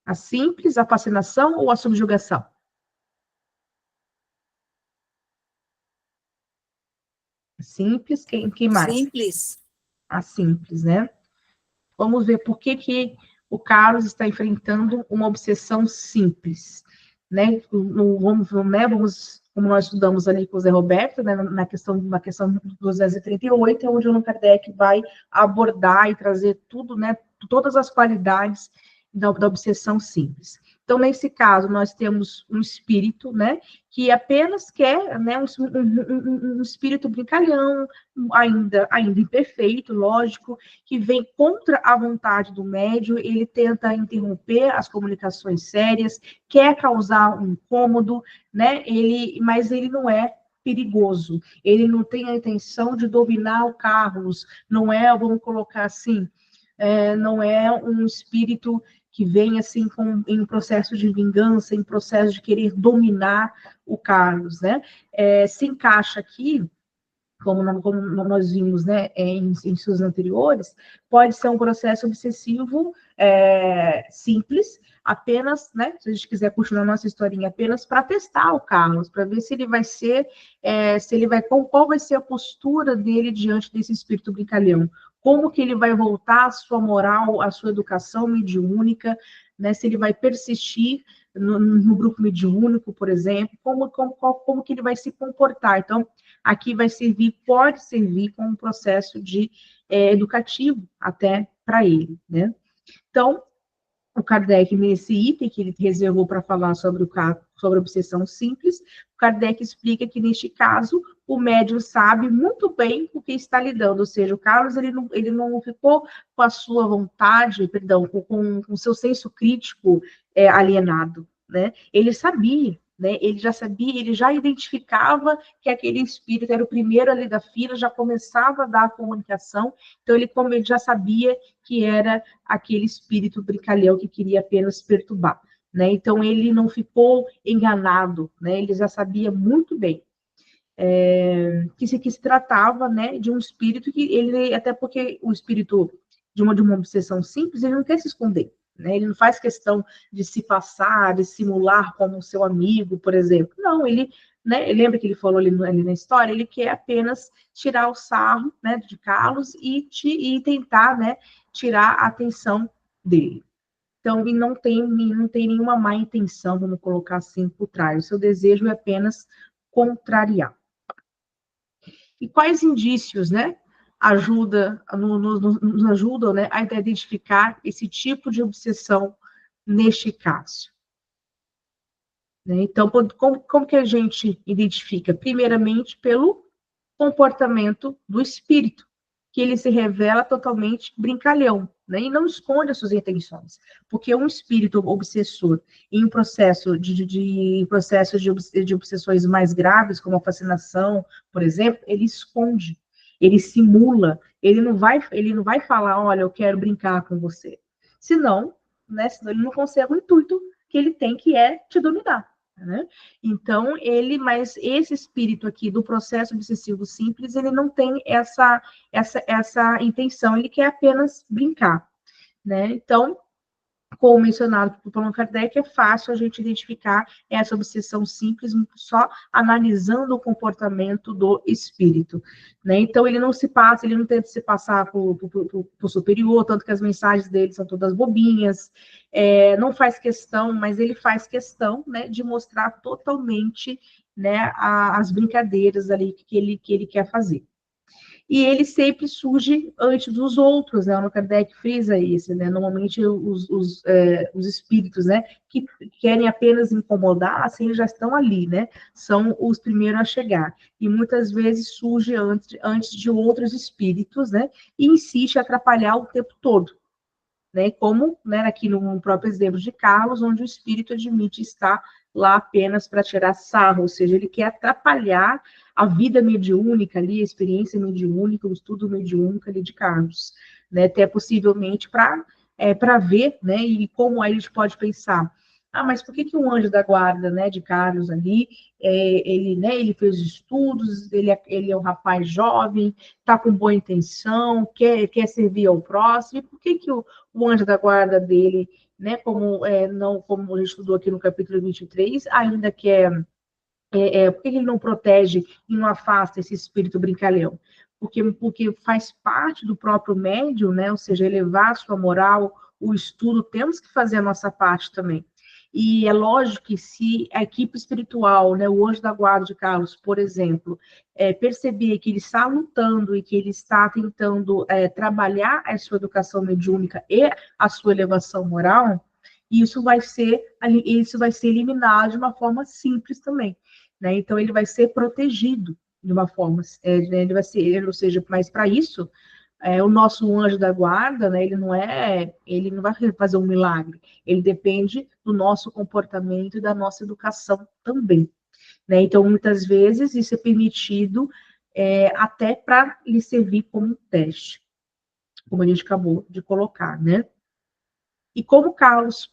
A simples, a fascinação ou a subjugação? A simples, quem mais? Simples. A simples, né? Vamos ver por que o Carlos está enfrentando uma obsessão simples, né? Vamos, como nós estudamos ali com o Zé Roberto, né, na questão do 238, é onde o Allan Kardec vai abordar e trazer tudo, né, todas as qualidades da obsessão simples. Então, nesse caso, nós temos um espírito, né, que apenas quer, né, um espírito brincalhão, ainda imperfeito, lógico, que vem contra a vontade do médium, ele tenta interromper as comunicações sérias, quer causar um incômodo, né, mas ele não é perigoso, ele não tem a intenção de dominar o Carlos, não é, vamos colocar assim, não é um espírito que vem assim em um processo de vingança, em processo de querer dominar o Carlos, né? Se encaixa aqui, como nós vimos, né, em estudos anteriores, pode ser um processo obsessivo simples, apenas, né, se a gente quiser continuar a nossa historinha, apenas para testar o Carlos, para ver se ele vai ser, qual vai ser a postura dele diante desse espírito brincalhão, como que ele vai voltar à sua moral, à sua educação mediúnica, né, se ele vai persistir no grupo mediúnico, por exemplo, como que ele vai se comportar. Então, aqui pode servir como um processo educativo até para ele, né? Então, o Kardec, nesse item que ele reservou para falar sobre a obsessão simples, o Kardec explica que, neste caso, o médium sabe muito bem o que está lidando, ou seja, o Carlos ele não ficou com a sua vontade, perdão, com o seu senso crítico alienado, né? Ele sabia, né? Ele já sabia, ele já identificava que aquele espírito era o primeiro ali da fila, já começava a dar a comunicação, então ele já sabia que era aquele espírito brincalhão que queria apenas perturbar, né? Então ele não ficou enganado, né? Ele já sabia muito bem que se tratava, né, de um espírito até porque o espírito de uma obsessão simples, ele não quer se esconder, né? Ele não faz questão de se passar, de simular como seu amigo, por exemplo. Não, ele, né, lembra que ele falou ali na história, ele quer apenas tirar o sarro, né, de Carlos e tentar, né, tirar a atenção dele. Então, ele não tem nenhuma má intenção, vamos colocar assim, por trás. O seu desejo é apenas contrariar. E quais indícios, né, nos ajudam, né, a identificar esse tipo de obsessão neste caso? Né? Então, como que a gente identifica? Primeiramente, pelo comportamento do espírito, que ele se revela totalmente brincalhão, né? E não esconde as suas intenções, porque um espírito obsessor em processo de obsessões mais graves, como a fascinação, por exemplo, ele esconde, ele simula, ele não vai falar, olha, eu quero brincar com você, senão ele não consegue o intuito que ele tem, que é te dominar. Né? Então, mas esse espírito aqui do processo obsessivo simples, ele não tem essa intenção, ele quer apenas brincar, né? Então, como mencionado por Allan Kardec, é fácil a gente identificar essa obsessão simples só analisando o comportamento do espírito, né? Então, ele não tenta se passar por superior, tanto que as mensagens dele são todas bobinhas, não faz questão, mas ele faz questão, né, de mostrar totalmente, né, as brincadeiras ali que ele quer fazer. E ele sempre surge antes dos outros, né? O Kardec frisa isso, né? Normalmente os espíritos, né, que querem apenas incomodar, assim, eles já estão ali, né? São os primeiros a chegar. E muitas vezes surge antes de outros espíritos, né? E insiste em atrapalhar o tempo todo. Né, como, né, aqui no próprio exemplo de Carlos, onde o espírito admite estar lá apenas para tirar sarro, ou seja, ele quer atrapalhar a vida mediúnica ali, a experiência mediúnica, o estudo mediúnico ali de Carlos, né, até possivelmente para ver, né, e como aí a gente pode pensar, mas por que um anjo da guarda, né, de Carlos ali, ele fez estudos, ele é um rapaz jovem, está com boa intenção, quer servir ao próximo, e por que o anjo da guarda dele, né, como a gente estudou aqui no capítulo 23, ainda quer, por que ele não protege e não afasta esse espírito brincalhão? Porque faz parte do próprio médium, né, ou seja, elevar a sua moral, o estudo, temos que fazer a nossa parte também. E é lógico que se a equipe espiritual, né, o anjo da guarda de Carlos, por exemplo, perceber que ele está lutando e que ele está tentando trabalhar a sua educação mediúnica e a sua elevação moral, isso vai ser eliminado de uma forma simples também, né? Então ele vai ser protegido de uma forma, né, ele vai ser, ou seja, mas para isso o nosso anjo da guarda, né, ele não vai fazer um milagre, ele depende do nosso comportamento e da nossa educação também, né? Então, muitas vezes, isso é permitido até para lhe servir como um teste, como a gente acabou de colocar, né? E como Carlos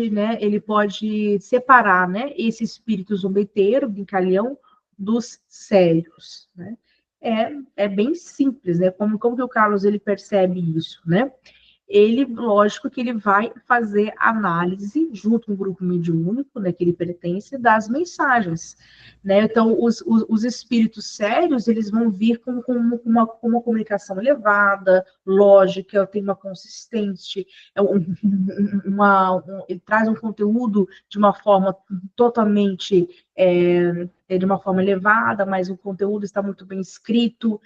né, ele pode separar, né, esse espírito zombeteiro, brincalhão, dos sérios, né? É bem simples, né? Como que o Carlos ele percebe isso, né? Ele, lógico que ele vai fazer análise junto com o grupo mediúnico, né, que ele pertence, das mensagens, né? Então, os espíritos sérios, eles vão vir com uma comunicação elevada, lógica, tem uma consistente, ele traz um conteúdo de uma forma totalmente, de uma forma elevada, mas o conteúdo está muito bem escrito,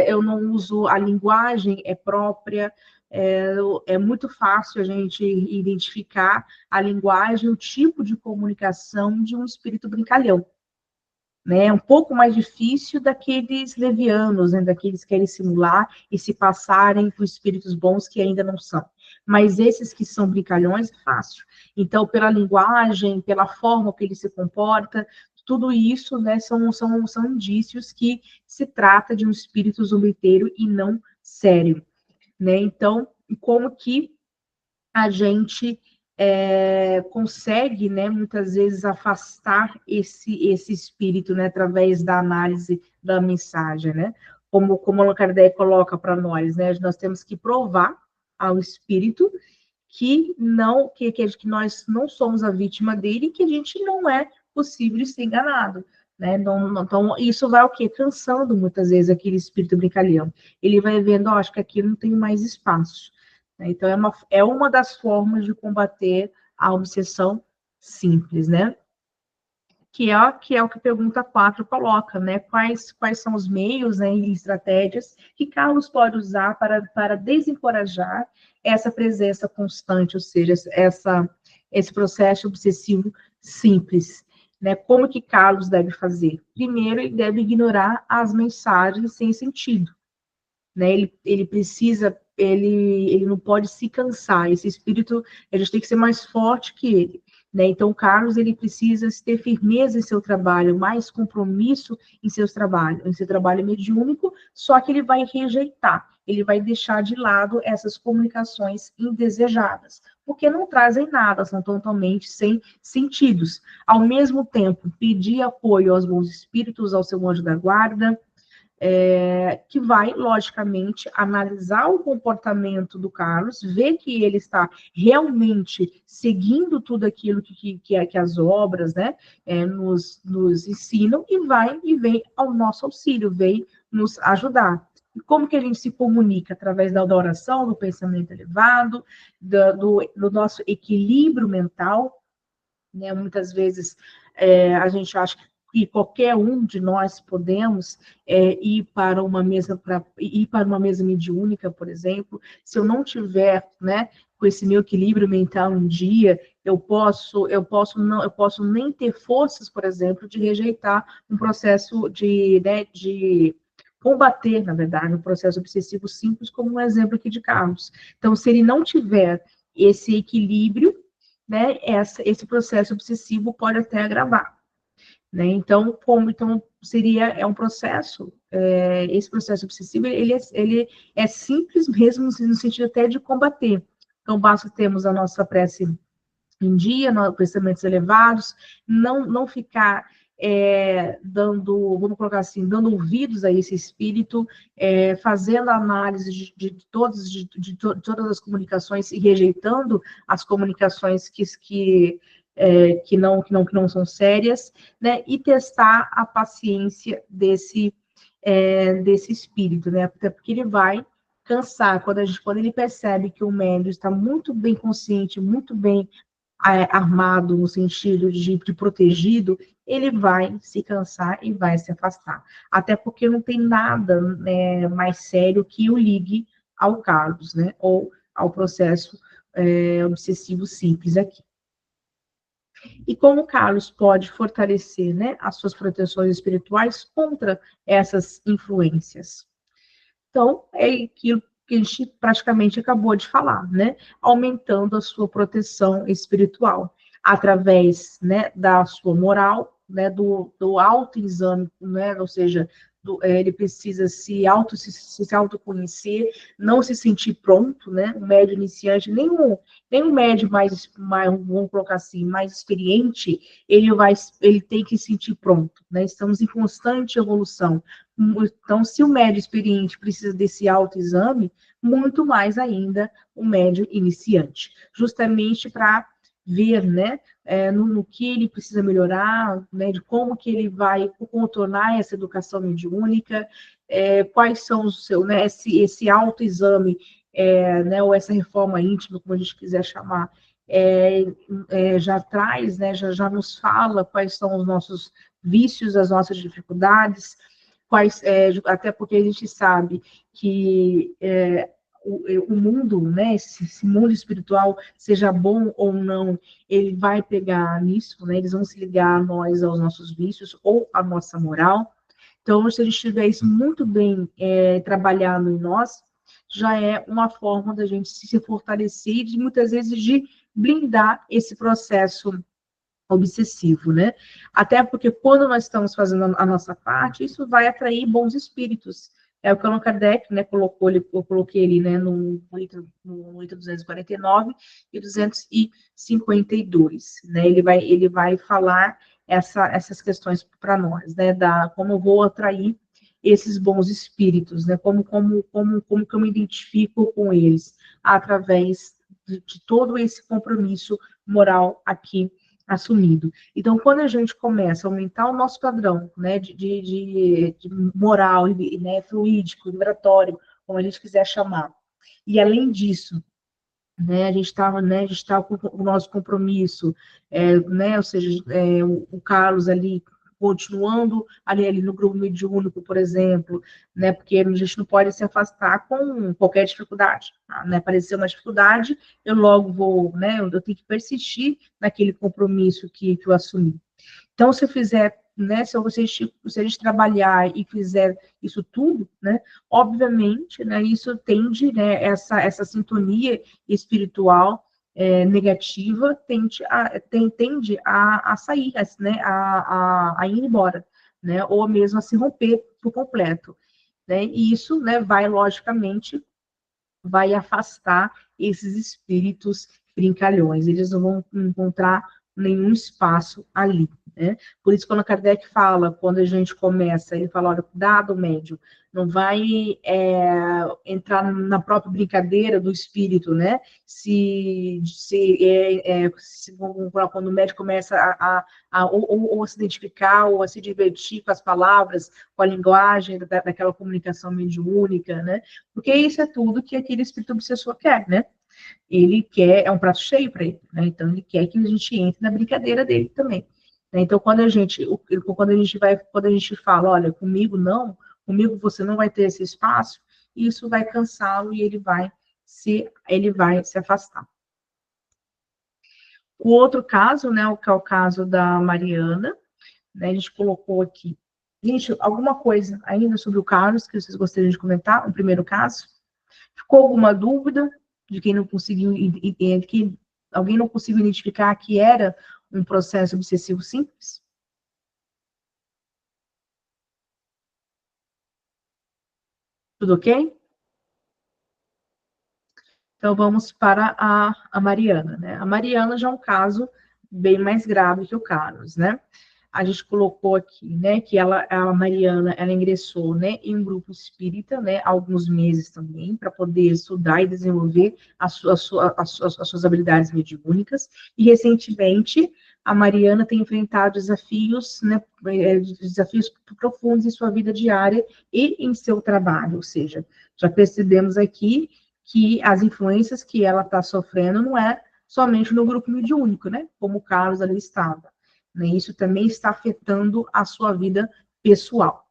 eu não uso a linguagem própria, é muito fácil a gente identificar a linguagem, o tipo de comunicação de um espírito brincalhão. Né? É um pouco mais difícil daqueles levianos, né? Daqueles que querem simular e se passarem por espíritos bons que ainda não são. Mas esses que são brincalhões, é fácil. Então, pela linguagem, pela forma que ele se comporta, tudo isso, né, são indícios que se trata de um espírito zombeteiro e não sério. Né? Então, como que a gente consegue, né, muitas vezes, afastar esse espírito, né, através da análise da mensagem, né? Como Allan Kardec coloca para nós temos que provar ao espírito que nós não somos a vítima dele e que a gente não é possível de ser enganado. Né? Então, isso vai o quê? Cansando muitas vezes aquele espírito brincalhão. Ele vai vendo, acho que aqui não tem mais espaço. Né? Então, é uma das formas de combater a obsessão simples, né? Que é o que a pergunta 4 coloca, né? Quais são os meios, né, e estratégias que Carlos pode usar para desencorajar essa presença constante, ou seja, esse processo obsessivo simples. Né? Como que Carlos deve fazer? Primeiro, ele deve ignorar as mensagens sem sentido. Né? Ele não pode se cansar. Esse espírito, a gente tem que ser mais forte que ele. Né? Então, Carlos, ele precisa ter firmeza em seu trabalho, mais compromisso em seu trabalho mediúnico, só que ele vai rejeitar, ele vai deixar de lado essas comunicações indesejadas, porque não trazem nada, são totalmente sem sentidos. Ao mesmo tempo, pedir apoio aos bons espíritos, ao seu anjo da guarda, que vai, logicamente, analisar o comportamento do Carlos, ver que ele está realmente seguindo tudo aquilo que as obras, né, nos ensinam, e vem ao nosso auxílio, vem nos ajudar. E como que a gente se comunica? Através da oração, do pensamento elevado, do nosso equilíbrio mental, né? Muitas vezes a gente acha que qualquer um de nós podemos ir para uma mesa mediúnica, por exemplo. Se eu não tiver, né, com esse meu equilíbrio mental um dia, eu posso nem ter forças, por exemplo, de rejeitar um processo de combater, na verdade, um processo obsessivo simples, como um exemplo aqui de Carlos. Então, se ele não tiver esse equilíbrio, né, esse processo obsessivo pode até agravar, né? Então, é um processo, esse processo obsessivo, ele é simples mesmo no sentido até de combater. Então, basta termos a nossa prece em dia, pensamentos elevados, não ficar vamos colocar assim, dando ouvidos a esse espírito, fazendo análise de todas as comunicações e rejeitando as comunicações que não são sérias, né? E testar a paciência desse espírito, né? Até porque ele vai cansar quando ele percebe que o médium está muito bem consciente, muito bem armado no sentido de protegido, ele vai se cansar e vai se afastar. Até porque não tem nada, né, mais sério que o ligue ao Carlos, né, ou ao processo obsessivo simples aqui. E como o Carlos pode fortalecer, né, as suas proteções espirituais contra essas influências? Então, é aquilo que a gente praticamente acabou de falar, né? Aumentando a sua proteção espiritual, através, né, da sua moral, né, do autoexame, né? Ou seja, ele precisa se autoconhecer, não se sentir pronto, né? Um médio iniciante, nenhum médio vamos colocar assim, mais experiente, ele tem que se sentir pronto, né? Estamos em constante evolução. Então, se o médio experiente precisa desse autoexame, muito mais ainda o médio iniciante, justamente para ver, né, no que ele precisa melhorar, né, de como que ele vai contornar essa educação mediúnica, quais são os seus, né, esse autoexame, né, ou essa reforma íntima, como a gente quiser chamar, já traz, né, já nos fala quais são os nossos vícios, as nossas dificuldades, até porque a gente sabe que o mundo, né, esse mundo espiritual, seja bom ou não, ele vai pegar nisso, né, eles vão se ligar a nós, aos nossos vícios ou à nossa moral. Então, se a gente tiver isso muito bem trabalhado em nós, já é uma forma da gente se fortalecer e muitas vezes de blindar esse processo obsessivo, né? Até porque quando nós estamos fazendo a nossa parte, isso vai atrair bons espíritos. É o que Allan Kardec, né, eu coloquei ele, né, no item 249 e 252, né? Ele vai falar essas questões para nós, né, como eu vou atrair esses bons espíritos, né? Como que eu me identifico com eles através de todo esse compromisso moral aqui assumido. Então, quando a gente começa a aumentar o nosso padrão, né, de moral, né, fluídico, vibratório, como a gente quiser chamar, e além disso, né, a gente está com o nosso compromisso, né, ou seja, o Carlos ali continuando ali no grupo mediúnico, por exemplo, né, porque a gente não pode se afastar com qualquer dificuldade, tá, né, aparecer uma dificuldade, eu logo vou, né, eu tenho que persistir naquele compromisso que eu assumi. Então, se eu fizer, né, se a gente trabalhar e fizer isso tudo, né, obviamente, né, isso tende, né, essa sintonia espiritual negativa tende a sair, né, a ir embora, né, ou mesmo a se romper por completo, né, e isso, né, vai afastar esses espíritos brincalhões, eles não vão encontrar nenhum espaço ali. né? Por isso, quando Kardec fala, quando a gente começa, ele fala, olha, cuidado, médium, não vai entrar na própria brincadeira do espírito, né? Quando o médium começa ou se identificar, ou a se divertir com as palavras, com a linguagem daquela comunicação mediúnica, né? Porque isso é tudo que aquele espírito obsessor quer, né? Ele quer, é um prato cheio para ele, né? Então ele quer que a gente entre na brincadeira dele também. Né? Então quando a gente fala, olha, comigo não, comigo você não vai ter esse espaço, isso vai cansá-lo e ele vai se afastar. O outro caso, né, que é o caso da Mariana, né, a gente colocou aqui. Gente, alguma coisa ainda sobre o Carlos que vocês gostariam de comentar? O primeiro caso? Ficou alguma dúvida de quem não conseguiu, que alguém não conseguiu identificar que era um processo obsessivo simples? Tudo ok? Então vamos para a Mariana, né? A Mariana já é um caso bem mais grave que o Carlos, né? A gente colocou aqui, né, que a Mariana, ela ingressou, né, em um grupo espírita, né, há alguns meses também, para poder estudar e desenvolver as suas habilidades mediúnicas, e recentemente a Mariana tem enfrentado desafios, né, desafios profundos em sua vida diária e em seu trabalho, ou seja, já percebemos aqui que as influências que ela está sofrendo não é somente no grupo mediúnico, né, como o Carlos ali estava, né? Isso também está afetando a sua vida pessoal.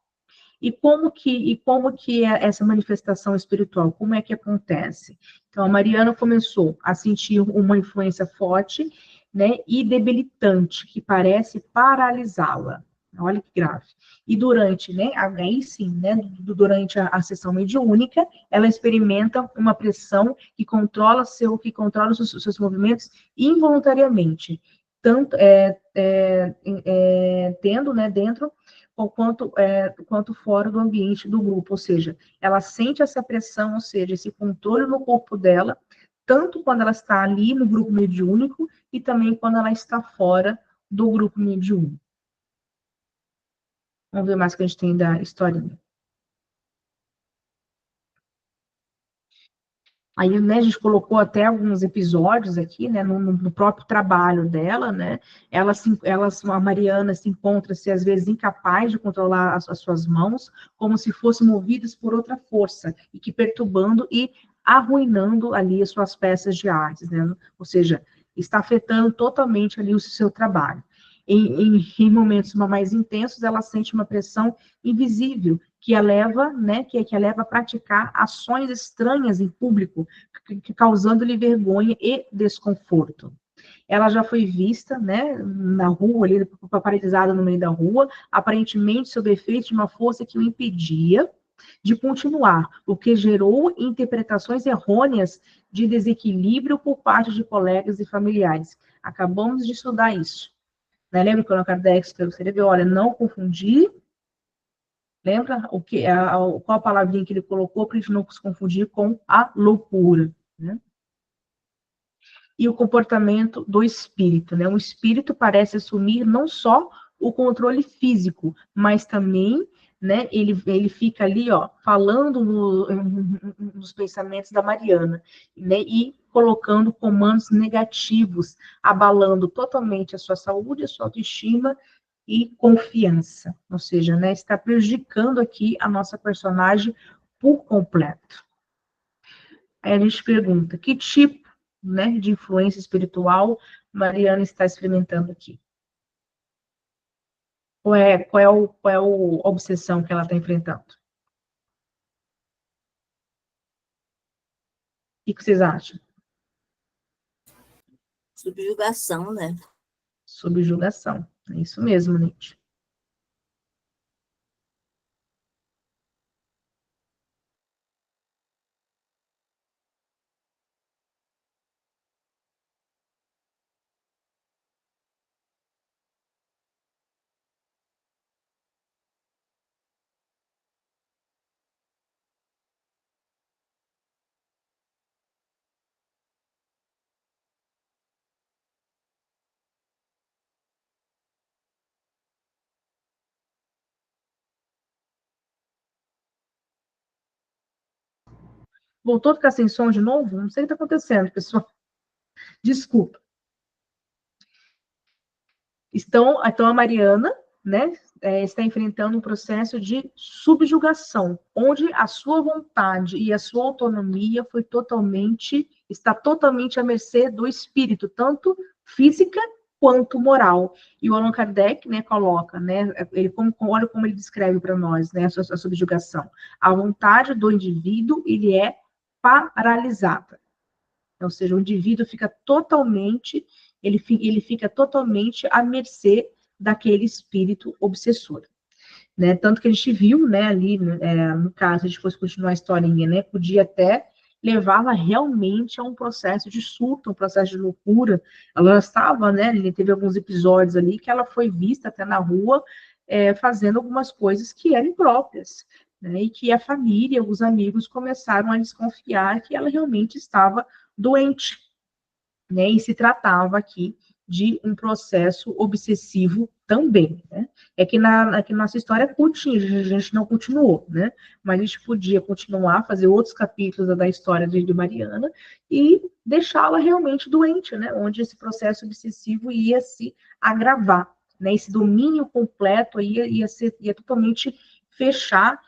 E como que é essa manifestação espiritual? Como é que acontece? Então, a Mariana começou a sentir uma influência forte, né, e debilitante, que parece paralisá-la. Olha que grave. E durante, né, aí sim, né, durante a sessão mediúnica, ela experimenta uma pressão que controla os seus movimentos involuntariamente, tanto tendo, né, dentro quanto fora do ambiente do grupo, ou seja, ela sente essa pressão, ou seja, esse controle no corpo dela, tanto quando ela está ali no grupo mediúnico e também quando ela está fora do grupo mediúnico. Vamos ver mais o que a gente tem da historinha. Aí, né, a gente colocou até alguns episódios aqui, né, no próprio trabalho dela, né, a Mariana se encontra-se, às vezes, incapaz de controlar as suas mãos, como se fossem movidas por outra força, e que perturbando e arruinando ali as suas peças de artes, né, ou seja, está afetando totalmente ali o seu trabalho. Em momentos mais intensos, ela sente uma pressão invisível, que a leva, né, que a leva a praticar ações estranhas em público, causando-lhe vergonha e desconforto. Ela já foi vista, né, na rua, ali, paralisada no meio da rua, aparentemente sob efeito de uma força que o impedia de continuar, o que gerou interpretações errôneas de desequilíbrio por parte de colegas e familiares. Acabamos de estudar isso. Né? Lembra quando a Kardec escreveu, olha, não confundir. Lembra qual a palavrinha que ele colocou para a gente não se confundir com a loucura, né? E o comportamento do espírito, né? O espírito parece assumir não só o controle físico, mas também, né, ele fica ali, ó, falando nos pensamentos da Mariana, né, e colocando comandos negativos, abalando totalmente a sua saúde, a sua autoestima e confiança, ou seja, né, está prejudicando aqui a nossa personagem por completo. Aí a gente pergunta, que tipo, né, de influência espiritual Mariana está experimentando aqui? Qual é a obsessão que ela está enfrentando? O que vocês acham? Subjugação, né? Subjugação. É isso mesmo, Nietzsche. Voltou a ficar sem som de novo? Não sei o que está acontecendo, pessoal. Desculpa. Então, a Mariana, né, está enfrentando um processo de subjugação, onde a sua vontade e a sua autonomia está totalmente à mercê do espírito, tanto física quanto moral. E o Allan Kardec, né, coloca, né, olha como ele descreve para nós, né, a subjugação. A vontade do indivíduo, ele é paralisada. Ou seja, o indivíduo fica totalmente, ele fica totalmente à mercê daquele espírito obsessor. Né? Tanto que a gente viu, né, ali, no caso, se a gente fosse continuar a historinha, né, podia até levá-la realmente a um processo de surto, um processo de loucura. Ela estava, né, teve alguns episódios ali que ela foi vista até na rua fazendo algumas coisas que eram impróprias, né, e que a família, os amigos começaram a desconfiar que ela realmente estava doente, né, e se tratava aqui de um processo obsessivo também, né? É que na nossa história é curtinha, a gente não continuou, né? Mas a gente podia continuar, fazer outros capítulos da história de Mariana e deixá-la realmente doente, né? Onde esse processo obsessivo ia se agravar, né? Esse domínio completo ia totalmente fechar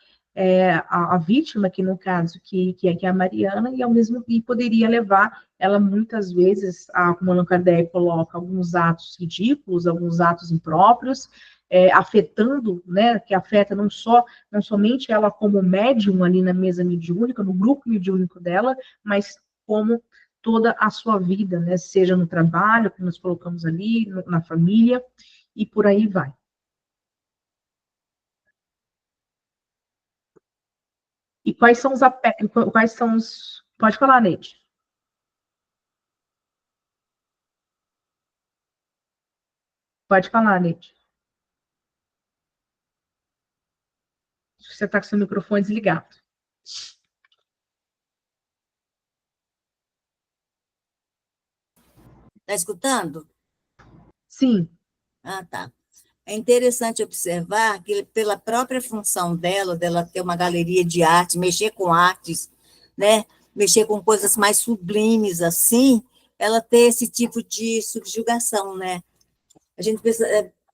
a vítima, que no caso que é a Mariana, e ao mesmo tempo poderia levar ela muitas vezes, como Allan Kardec coloca, alguns atos ridículos, alguns atos impróprios, afetando, né, que afeta não somente ela como médium ali na mesa mediúnica, no grupo mediúnico dela, mas como toda a sua vida, né, seja no trabalho, que nós colocamos ali, na família, e por aí vai. E quais são os... Pode falar, Neide. Pode falar, Neide. Você está com seu microfone desligado. Está escutando? Sim. Ah, tá. É interessante observar que, pela própria função dela ter uma galeria de arte, mexer com artes, né? Mexer com coisas mais sublimes, assim, ela ter esse tipo de subjugação, né? A gente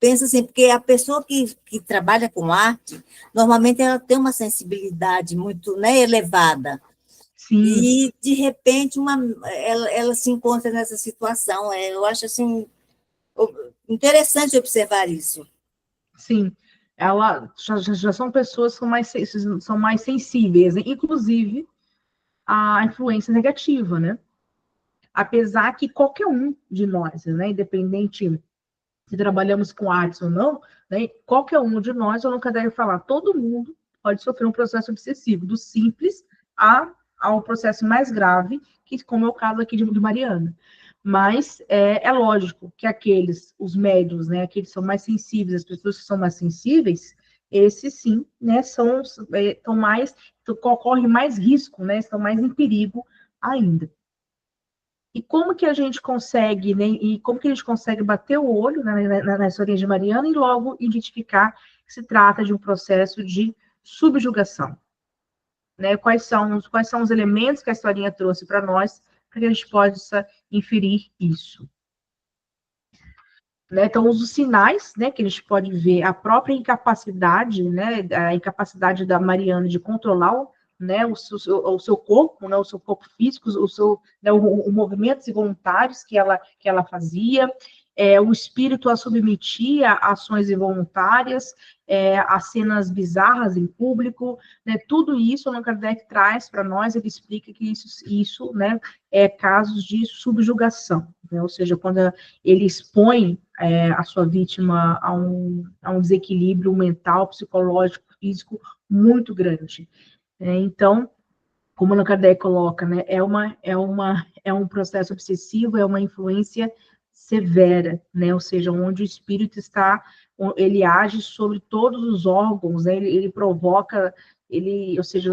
pensa assim, porque a pessoa que trabalha com arte, normalmente ela tem uma sensibilidade muito, né, elevada. Sim. E, de repente, ela se encontra nessa situação. Eu acho, assim, interessante observar isso. Sim, ela já são pessoas que são mais sensíveis, né? Inclusive a influência negativa, né? Apesar que qualquer um de nós, né, independente se trabalhamos com artes ou não, né, qualquer um de nós, eu nunca deve falar, todo mundo pode sofrer um processo obsessivo, do simples ao processo mais grave, que como é o caso aqui de Mariana. Mas é lógico que os médios, né, aqueles que são mais sensíveis, as pessoas que são mais sensíveis, esses sim, né, correm mais risco, né, estão mais em perigo ainda. E como que a gente consegue, né, bater o olho na historinha de Mariana e logo identificar que se trata de um processo de subjugação? Né? Quais são os elementos que a historinha trouxe para nós para que a gente possa inferir isso? Né? Então, os sinais, né, que a gente pode ver, a própria incapacidade, né, a incapacidade da Mariana de controlar, né, o seu corpo, né, o seu corpo físico, né, o movimentos involuntários que ela fazia, o espírito a submetia a ações involuntárias, a cenas bizarras em público, né, tudo isso o Allan Kardec traz para nós, ele explica que isso, né, é casos de subjugação, né, ou seja, quando ele expõe a sua vítima a um desequilíbrio mental, psicológico, físico muito grande. Então, como Allan Kardec coloca, né, é um processo obsessivo, é uma influência severa, né, ou seja, onde o espírito ele age sobre todos os órgãos, né, ele provoca, ou seja,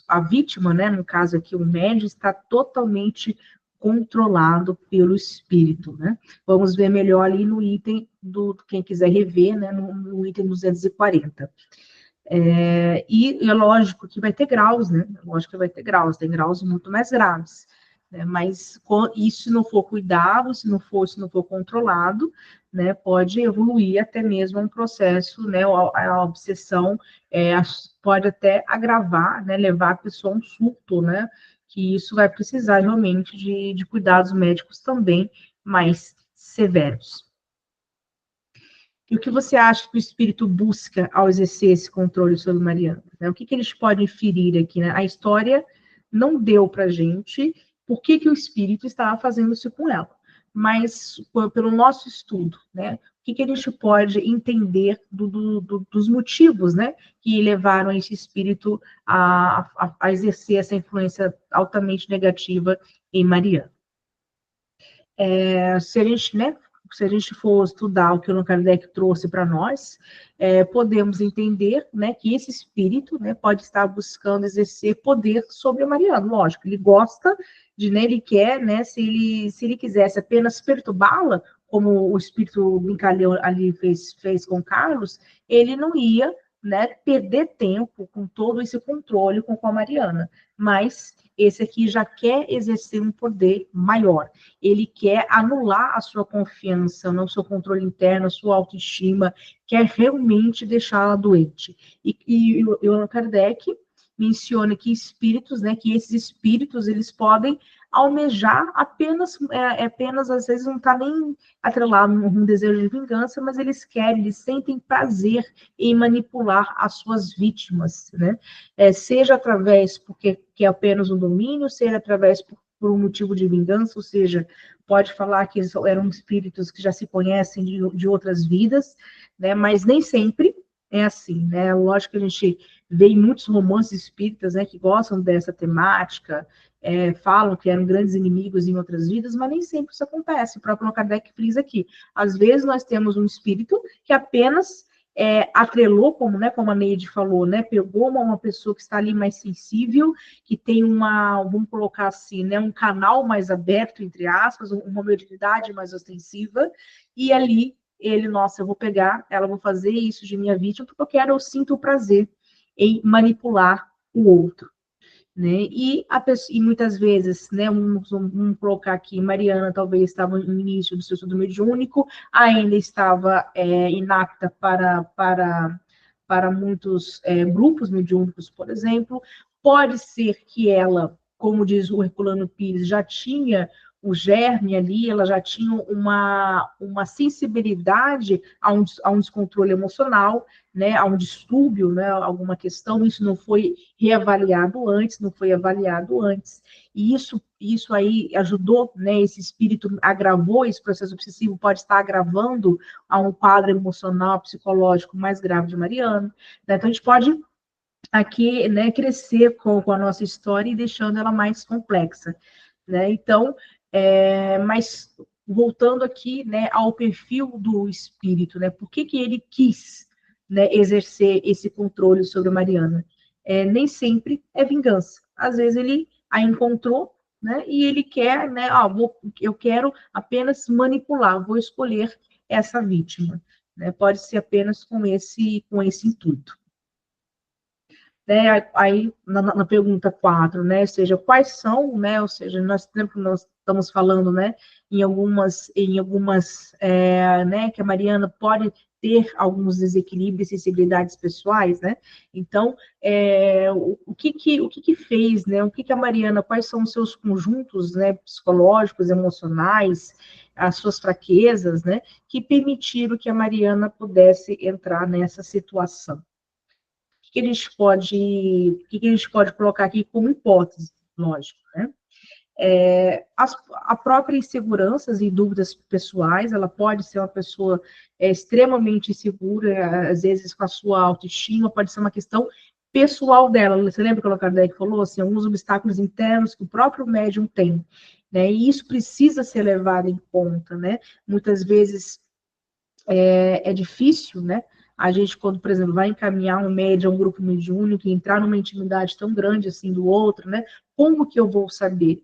a vítima, né, no caso aqui o médium, está totalmente controlado pelo espírito, né. Vamos ver melhor ali no item quem quiser rever, né, no item 240. E é lógico que vai ter graus, né? Lógico que vai ter graus, tem graus muito mais graves, né? Mas isso, se não for cuidado, se não for controlado, né, pode evoluir até mesmo um processo, né? A obsessão pode até agravar, né? Levar a pessoa a um surto, né? Que isso vai precisar realmente de cuidados médicos também mais severos. E o que você acha que o espírito busca ao exercer esse controle sobre Mariana? Né? O que eles podem inferir aqui? Né? A história não deu para a gente por que o espírito estava fazendo isso com ela. Mas, pelo nosso estudo, né? O que a gente pode entender dos motivos, né? Que levaram esse espírito a exercer essa influência altamente negativa em Mariana. Se a gente for estudar o que o Allan Kardec trouxe para nós, podemos entender, né, que esse espírito, né, pode estar buscando exercer poder sobre a Mariana. Lógico, ele gosta né, ele quer, né, se ele quisesse apenas perturbá-la, como o espírito brincalhão ali fez com Carlos, ele não ia, né, perder tempo com todo esse controle com a Mariana. Mas esse aqui já quer exercer um poder maior. Ele quer anular a sua confiança, no seu controle interno, a sua autoestima, quer realmente deixá-la doente. E o Allan Kardec menciona que espíritos, né, que esses espíritos, eles podem almejar apenas às vezes não está nem atrelado num desejo de vingança, mas eles sentem prazer em manipular as suas vítimas, né? Seja através porque é apenas um domínio, seja através por um motivo de vingança, ou seja, pode falar que eles eram espíritos que já se conhecem de outras vidas, né? Mas nem sempre é assim, né? Lógico que a gente vê em muitos romances espíritas, né, que gostam dessa temática, falam que eram grandes inimigos em outras vidas, mas nem sempre isso acontece. O próprio Kardec frisa aqui. Às vezes nós temos um espírito que apenas atrelou, como a Neide falou, né, pegou uma pessoa que está ali mais sensível, que tem vamos colocar assim, né, um canal mais aberto, entre aspas, uma mediunidade mais ostensiva, e ali nossa, eu vou pegar, ela vou fazer isso de minha vítima, porque eu sinto o prazer em manipular o outro. Né? E muitas vezes, né, vamos colocar aqui, Mariana talvez estava no início do seu estudo mediúnico, ainda estava inapta para muitos grupos mediúnicos, por exemplo. Pode ser que ela, como diz o Herculano Pires, já tinha o germe ali, ela já tinha uma sensibilidade a um descontrole emocional, né, a um distúrbio, né, alguma questão, isso não foi reavaliado antes, não foi avaliado antes, e isso aí ajudou, né, esse espírito agravou esse processo obsessivo, pode estar agravando a um quadro emocional, psicológico mais grave de Mariana, né, então a gente pode aqui, né, crescer com a nossa história e deixando ela mais complexa, né, então, mas voltando aqui, né, ao perfil do espírito, né, por que ele quis, né, exercer esse controle sobre a Mariana? Nem sempre é vingança. Às vezes ele a encontrou, né, e ele quer, né, eu quero apenas manipular, vou escolher essa vítima. Né, pode ser apenas com esse intuito. Né, aí, na pergunta 4, né, ou seja, quais são, né, ou seja, nós estamos falando, né, em algumas né, que a Mariana pode ter alguns desequilíbrios e sensibilidades pessoais, né, então, o que fez, né, o que a Mariana, quais são os seus conjuntos, né, psicológicos, emocionais, as suas fraquezas, né, que permitiram que a Mariana pudesse entrar nessa situação. O que a gente pode colocar aqui como hipótese, lógico, né? A própria inseguranças e dúvidas pessoais, ela pode ser uma pessoa extremamente insegura, às vezes com a sua autoestima, pode ser uma questão pessoal dela. Você lembra que o Kardec falou assim, alguns obstáculos internos que o próprio médium tem, né? E isso precisa ser levado em conta, né? Muitas vezes é difícil, né? A gente, quando, por exemplo, vai encaminhar um médium, um grupo mediúnico, e entrar numa intimidade tão grande assim do outro, né? Como que eu vou saber?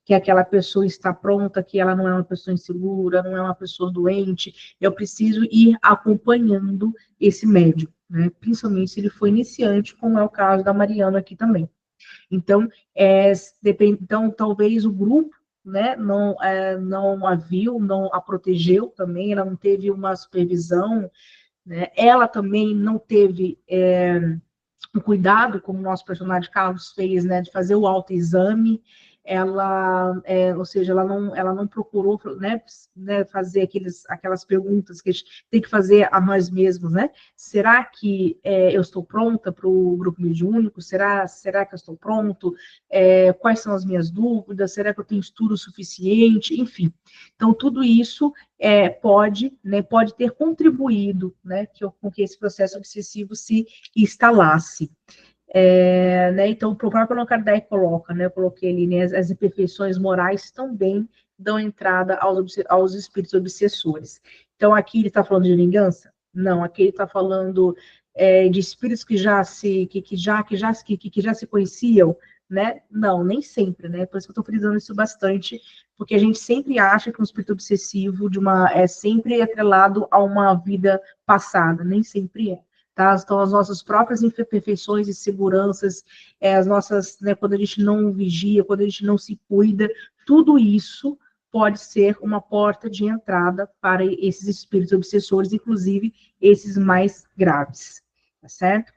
que aquela pessoa está pronta, que ela não é uma pessoa insegura, não é uma pessoa doente. Eu preciso ir acompanhando esse médico, né? Principalmente se ele for iniciante, como é o caso da Mariana aqui também. Então, então talvez o grupo, né, não a viu, não a protegeu também, ela não teve uma supervisão, né? Ela também não teve o cuidado, como o nosso personagem Carlos fez, né, de fazer o autoexame. Ou seja, ela não procurou, né, fazer aquelas perguntas que a gente tem que fazer a nós mesmos, né? Será que eu estou pronta para o grupo mediúnico? Será que eu estou pronto? Quais são as minhas dúvidas? Será que eu tenho estudo suficiente? Enfim, então tudo isso pode ter contribuído, né, com que esse processo obsessivo se instalasse. Né, então, o próprio Allan Kardec coloca, né, eu coloquei ali, né, as imperfeições morais também dão entrada aos espíritos obsessores. Então, aqui ele está falando de vingança? Não, aqui ele está falando de espíritos que já se conheciam, né? Não, nem sempre, né? Por isso que eu estou frisando isso bastante, porque a gente sempre acha que um espírito obsessivo é sempre atrelado a uma vida passada, nem sempre é. Tá? Então, as nossas próprias imperfeições e seguranças, as nossas, né, quando a gente não vigia, quando a gente não se cuida, tudo isso pode ser uma porta de entrada para esses espíritos obsessores, inclusive esses mais graves, tá certo?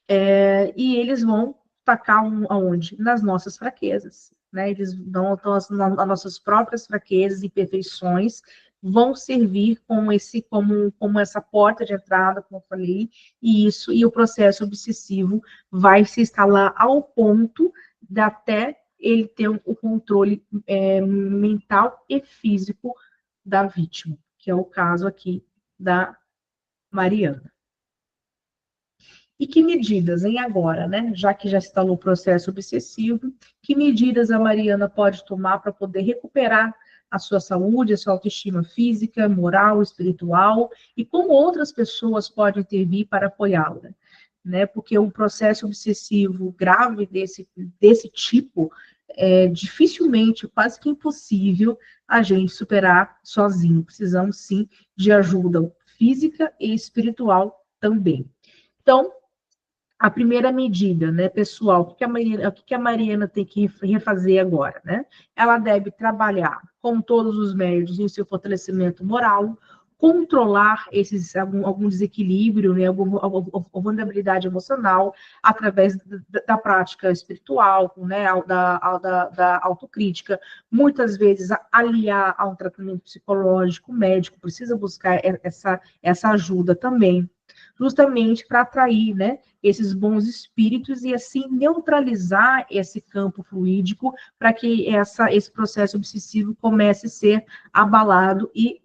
E eles vão tacar aonde? Nas nossas fraquezas, né? Eles dão então, as nossas próprias fraquezas e imperfeições, vão servir como essa porta de entrada, como eu falei, e o processo obsessivo vai se instalar ao ponto de até ele ter o controle mental e físico da vítima, que é o caso aqui da Mariana. E que medidas, hein, agora, né? Já que já instalou o processo obsessivo, que medidas a Mariana pode tomar para poder recuperar a sua saúde, a sua autoestima física, moral, espiritual, e como outras pessoas podem intervir para apoiá-la, né? Porque um processo obsessivo grave desse tipo dificilmente, quase que impossível, a gente superar sozinho. Precisamos, sim, de ajuda física e espiritual também. Então, a primeira medida, né, pessoal, o que a Mariana tem que refazer agora, né? Ela deve trabalhar com todos os meios em seu fortalecimento moral, controlar algum desequilíbrio, né, alguma vulnerabilidade emocional, através da prática espiritual, né, da autocrítica, muitas vezes aliar a um tratamento psicológico, médico, precisa buscar essa ajuda também, justamente para atrair, né, esses bons espíritos e assim neutralizar esse campo fluídico para que esse processo obsessivo comece a ser abalado e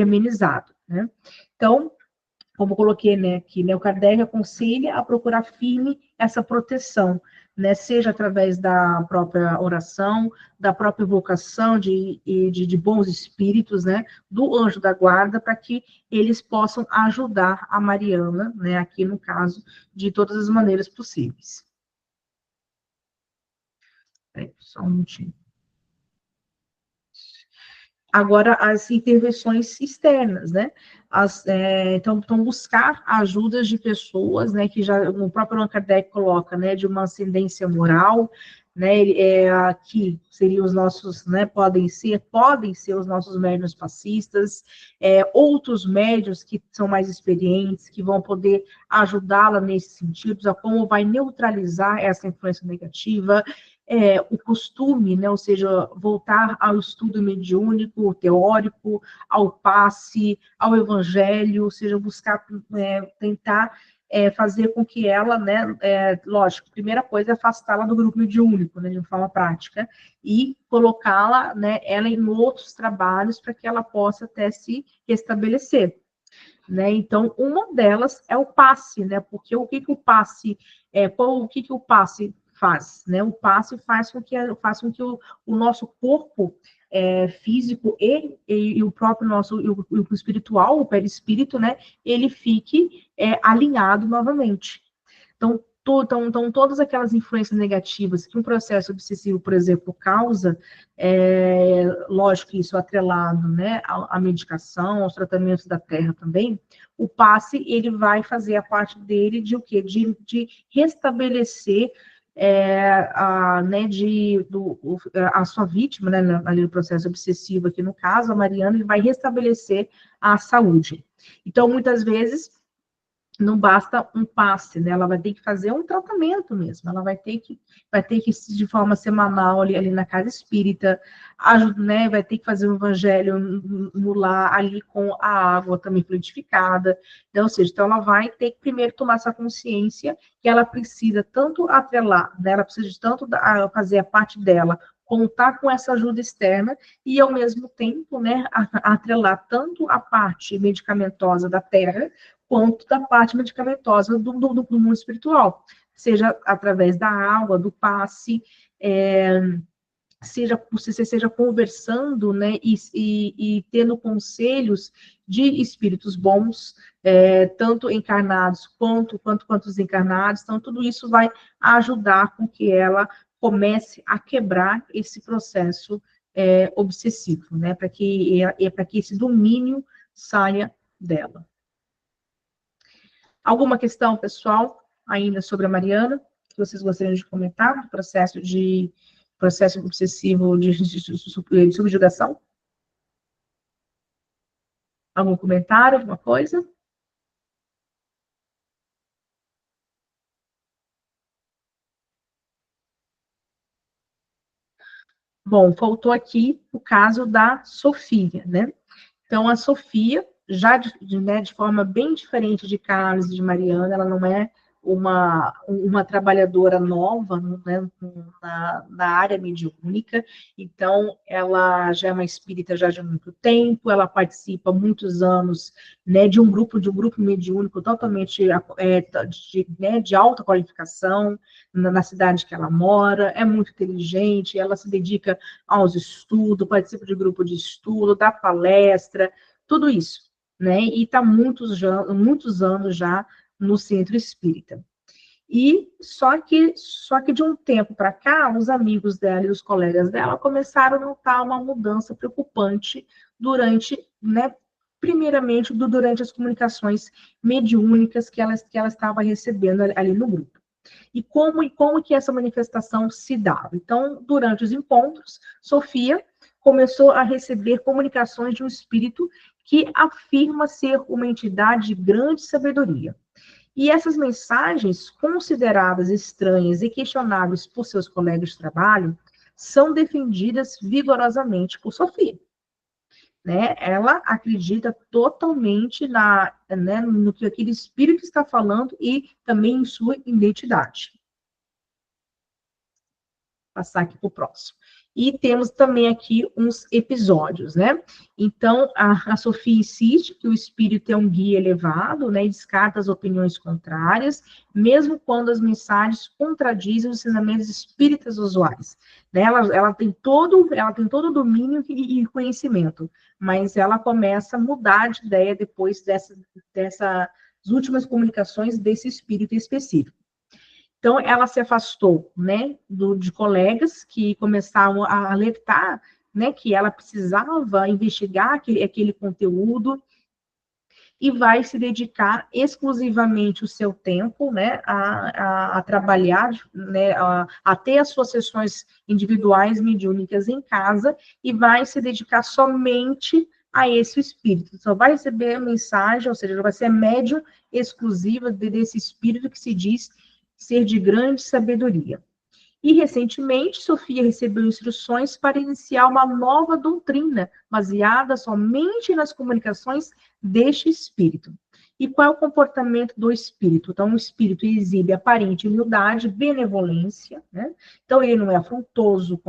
amenizado, né? Então, como coloquei, né, aqui, né, o Kardec aconselha a procurar firme essa proteção, né, seja através da própria oração, da própria invocação de bons espíritos, né, do anjo da guarda, para que eles possam ajudar a Mariana, né, aqui no caso, de todas as maneiras possíveis. Só um minutinho. Agora, as intervenções externas, né? Então, buscar ajudas de pessoas, né? Que já o próprio Allan Kardec coloca, né? De uma ascendência moral, né? Que seriam os nossos, né? Podem ser os nossos médiuns passistas, outros médiuns que são mais experientes, que vão poder ajudá-la nesse sentido, a como vai neutralizar essa influência negativa. O costume, né, ou seja, voltar ao estudo mediúnico, teórico, ao passe, ao evangelho, ou seja, buscar, tentar fazer com que ela, né, lógico, a primeira coisa é afastá-la do grupo mediúnico, né, de forma prática, e colocá-la, né, ela em outros trabalhos para que ela possa até se restabelecer. Né? Então, uma delas é o passe, né? Porque o que o passe faz, né? O passe faz com que o nosso corpo físico e o próprio nosso o espiritual, o perispírito, né? Ele fique alinhado novamente. Então, Então, todas aquelas influências negativas que um processo obsessivo, por exemplo, causa, lógico que isso é atrelado, né, à medicação, aos tratamentos da terra também, o passe, ele vai fazer a parte dele de o quê? De restabelecer a sua vítima, né, ali no processo obsessivo, aqui no caso, a Mariana, ele vai restabelecer a saúde. Então, muitas vezes, não basta um passe, né? Ela vai ter que fazer um tratamento mesmo. Ela vai ter que de forma semanal ali na casa espírita, né? Vai ter que fazer um evangelho no lar ali com a água também fluidificada. Então, ou seja, então ela vai ter que primeiro tomar essa consciência que ela precisa tanto atrelar, né? Ela precisa de tanto fazer a parte dela, contar com essa ajuda externa e, ao mesmo tempo, né, atrelar tanto a parte medicamentosa da terra, quanto da parte medicamentosa do mundo espiritual, seja através da água, do passe, seja conversando, né, e tendo conselhos de espíritos bons, tanto encarnados quanto desencarnados. Então, tudo isso vai ajudar com que ela comece a quebrar esse processo obsessivo, né, para que esse domínio saia dela. Alguma questão, pessoal, ainda sobre a Mariana, que vocês gostariam de comentar no processo obsessivo de subjugação? Algum comentário, alguma coisa? Bom, faltou aqui o caso da Sofia, né? Então, a Sofia, já de forma bem diferente de Carlos e de Mariana, ela não é uma trabalhadora nova, né, na área mediúnica. Então, ela já é uma espírita já de muito tempo, ela participa há muitos anos, né, de um grupo mediúnico totalmente de alta qualificação na cidade que ela mora, é muito inteligente, ela se dedica aos estudos, participa de grupo de estudo, dá palestra, tudo isso, né? E está muitos anos já no centro espírita. E só que de um tempo para cá, os amigos dela e os colegas dela começaram a notar uma mudança preocupante primeiramente durante as comunicações mediúnicas que ela estava recebendo ali no grupo. E como que essa manifestação se dava? Então, durante os encontros, Sofia começou a receber comunicações de um espírito que afirma ser uma entidade de grande sabedoria. E essas mensagens, consideradas estranhas e questionáveis por seus colegas de trabalho, são defendidas vigorosamente por Sofia. Né? Ela acredita totalmente no que aquele espírito está falando e também em sua identidade. Vou passar aqui para o próximo. E temos também aqui uns episódios, né? Então, a Sofia insiste que o espírito é um guia elevado, né? E descarta as opiniões contrárias, mesmo quando as mensagens contradizem os ensinamentos espíritas usuais. Né? Ela tem todo o domínio e conhecimento, mas ela começa a mudar de ideia depois dessas últimas comunicações desse espírito específico. Então, ela se afastou, né, de colegas que começavam a alertar, né, que ela precisava investigar aquele conteúdo e vai se dedicar exclusivamente o seu tempo, né, a trabalhar, né, a ter as suas sessões individuais mediúnicas em casa e vai se dedicar somente a esse espírito. Só vai receber a mensagem, ou seja, vai ser médium exclusiva desse espírito que se diz ser de grande sabedoria. E, recentemente, Sofia recebeu instruções para iniciar uma nova doutrina, baseada somente nas comunicações deste espírito. E qual é o comportamento do espírito? Então, o espírito exibe aparente humildade, benevolência, né? Então, ele não é afrontoso,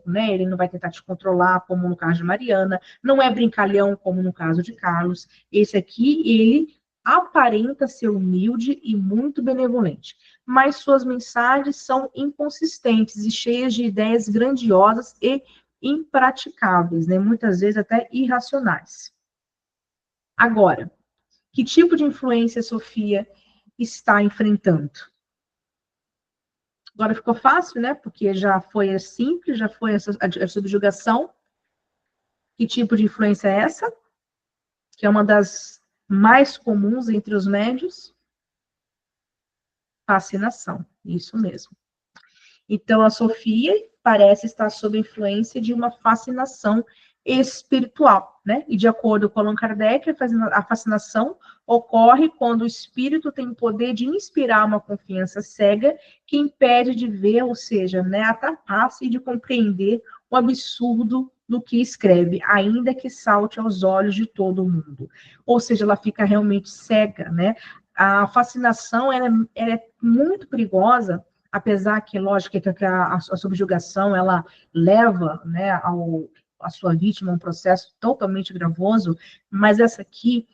né? Ele não vai tentar te controlar, como no caso de Mariana, não é brincalhão, como no caso de Carlos. Esse aqui, ele aparenta ser humilde e muito benevolente, mas suas mensagens são inconsistentes e cheias de ideias grandiosas e impraticáveis, né? Muitas vezes até irracionais. Agora, que tipo de influência a Sofia está enfrentando? Agora ficou fácil, né? Porque já foi simples, já foi a subjugação. Que tipo de influência é essa? Que é uma das mais comuns entre os médios. Fascinação, isso mesmo. Então, a Sofia parece estar sob influência de uma fascinação espiritual, né? E de acordo com Allan Kardec, a fascinação ocorre quando o espírito tem o poder de inspirar uma confiança cega que impede de ver, ou seja, né, a trapaça e de compreender o absurdo do que escreve, ainda que salte aos olhos de todo mundo. Ou seja, ela fica realmente cega, né? A fascinação ela é muito perigosa, apesar que, lógico, que a subjugação ela leva, né, a sua vítima a um processo totalmente gravoso, mas essa aqui,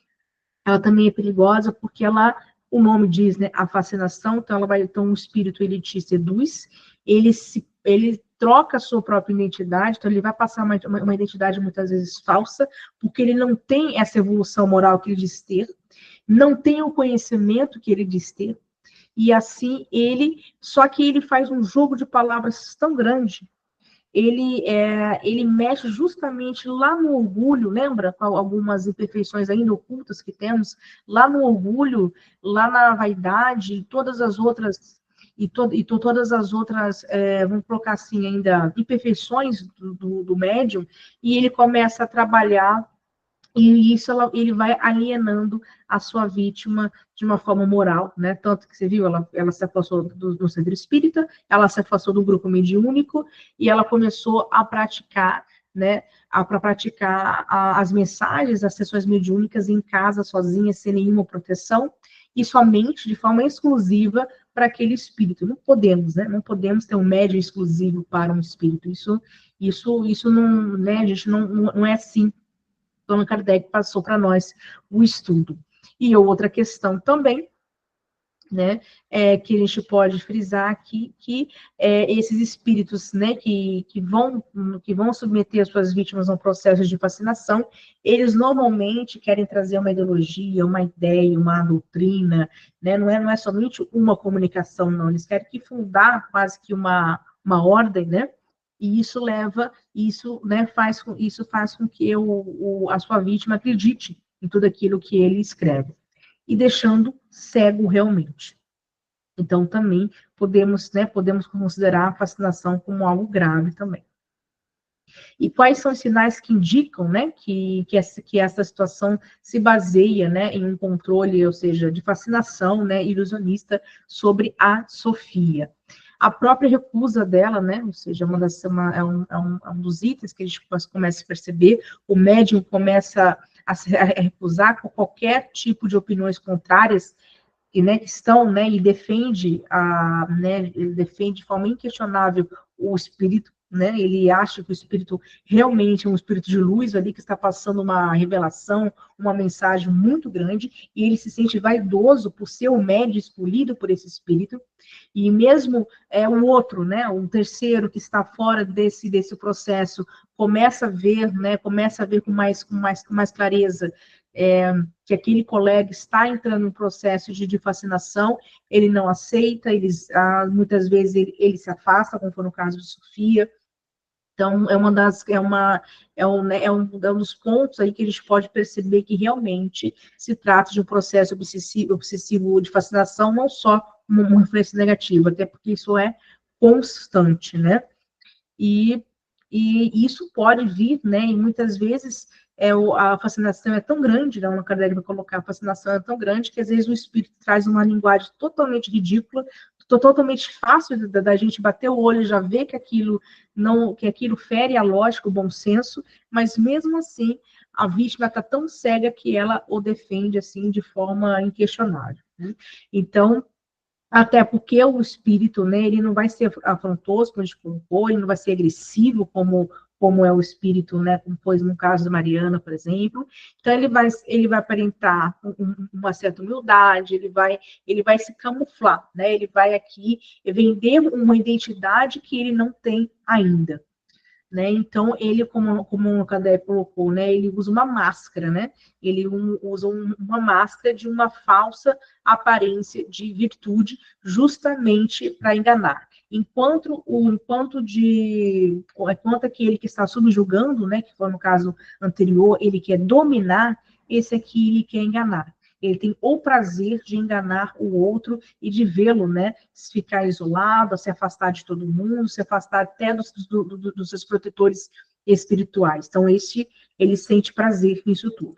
ela também é perigosa porque o nome diz, né, a fascinação, então o espírito ele te seduz, ele troca a sua própria identidade, então ele vai passar uma identidade muitas vezes falsa, porque ele não tem essa evolução moral que ele diz ter, não tem o conhecimento que ele diz ter, e assim só que ele faz um jogo de palavras tão grande, ele mexe justamente lá no orgulho, lembra? Com algumas imperfeições ainda ocultas que temos, lá no orgulho, lá na vaidade, todas as outras, todas as outras, vamos colocar assim, ainda imperfeições do médium, e ele começa a trabalhar e isso ele vai alienando a sua vítima de uma forma moral, né? Tanto que você viu, ela se afastou do centro espírita, ela se afastou do grupo mediúnico e ela começou a praticar, né? Para praticar as mensagens, as sessões mediúnicas em casa, sozinha, sem nenhuma proteção, e somente de forma exclusiva para aquele espírito. Não podemos, né? Não podemos ter um médium exclusivo para um espírito. Isso não, né? A gente não é assim. Allan Kardec passou para nós o estudo. E outra questão também, né, que a gente pode frisar aqui, que esses espíritos, né, que vão submeter as suas vítimas a um processo de fascinação, eles normalmente querem trazer uma ideologia, uma ideia, uma doutrina, né, não é somente uma comunicação, não, eles querem que fundar quase que uma ordem, né, e isso, né, faz com que a sua vítima acredite em tudo aquilo que ele escreve, e deixando cego realmente. Então, também podemos considerar a fascinação como algo grave também. E quais são os sinais que indicam, né, que essa situação se baseia, né, em um controle, ou seja, de fascinação, né, ilusionista sobre a Sofia? A própria recusa dela, né, ou seja, é um dos itens que a gente começa a perceber, o médium começa a recusar qualquer tipo de opiniões contrárias, e, né, que estão, né, e ele defende de forma inquestionável o espírito, né, ele acha que o espírito realmente é um espírito de luz ali que está passando uma revelação, uma mensagem muito grande, e ele se sente vaidoso por ser o médium escolhido por esse espírito, e mesmo o outro, né, um terceiro que está fora desse processo, começa a ver, né, com mais clareza, que aquele colega está entrando em processo de fascinação, ele não aceita, muitas vezes ele se afasta, como foi no caso de Sofia. Então, é um dos pontos aí que a gente pode perceber que realmente se trata de um processo obsessivo de fascinação, não só uma influência negativa, até porque isso é constante, né? E isso pode vir, né? E muitas vezes a fascinação é tão grande, né? Allan Kardec vai colocar, a fascinação é tão grande que às vezes o espírito traz uma linguagem totalmente ridícula, totalmente fácil da gente bater o olho e já ver que aquilo fere a lógica, o bom senso, mas mesmo assim a vítima está tão cega que ela o defende assim de forma inquestionável, né? Então, até porque o espírito, né, ele não vai ser afrontoso, como a gente colocou, ele não vai ser agressivo, como é o espírito, né, como foi no caso da Mariana, por exemplo. Então, ele vai aparentar uma certa humildade, ele vai se camuflar, né, ele vai aqui vender uma identidade que ele não tem ainda. né? Então, ele, como o Kardec colocou, né? Ele usa uma máscara, né? Ele usa uma máscara de uma falsa aparência de virtude, justamente para enganar. Enquanto aquele que está subjugando, né? Que foi no caso anterior, ele quer dominar, esse aqui ele quer enganar. Ele tem o prazer de enganar o outro e de vê-lo, né, ficar isolado, se afastar de todo mundo, se afastar até dos seus protetores espirituais. Então, ele sente prazer nisso tudo.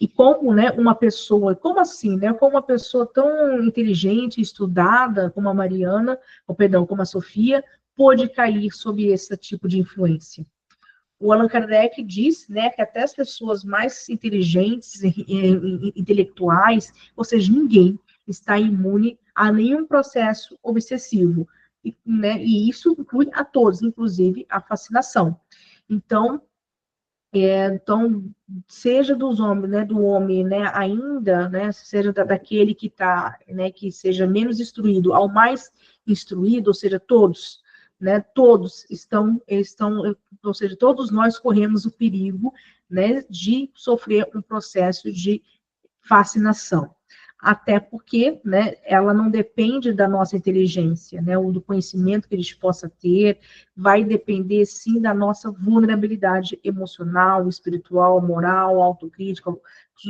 E como, né, uma pessoa, como assim, né, como uma pessoa tão inteligente, estudada como a Mariana, ou perdão, como a Sofia, pôde cair sob esse tipo de influência? O Allan Kardec diz, né, que até as pessoas mais inteligentes, intelectuais, ou seja, ninguém está imune a nenhum processo obsessivo, né, e isso inclui a todos, inclusive a fascinação. Então, seja dos homens, né, do homem, né, ainda, né, seja daquele que está, né, que seja menos instruído ao mais instruído, ou seja, todos, né, todos estão, ou seja, todos nós corremos o perigo, né, de sofrer um processo de fascinação. Até porque, né, ela não depende da nossa inteligência, né, ou do conhecimento que a gente possa ter, vai depender, sim, da nossa vulnerabilidade emocional, espiritual, moral, autocrítica,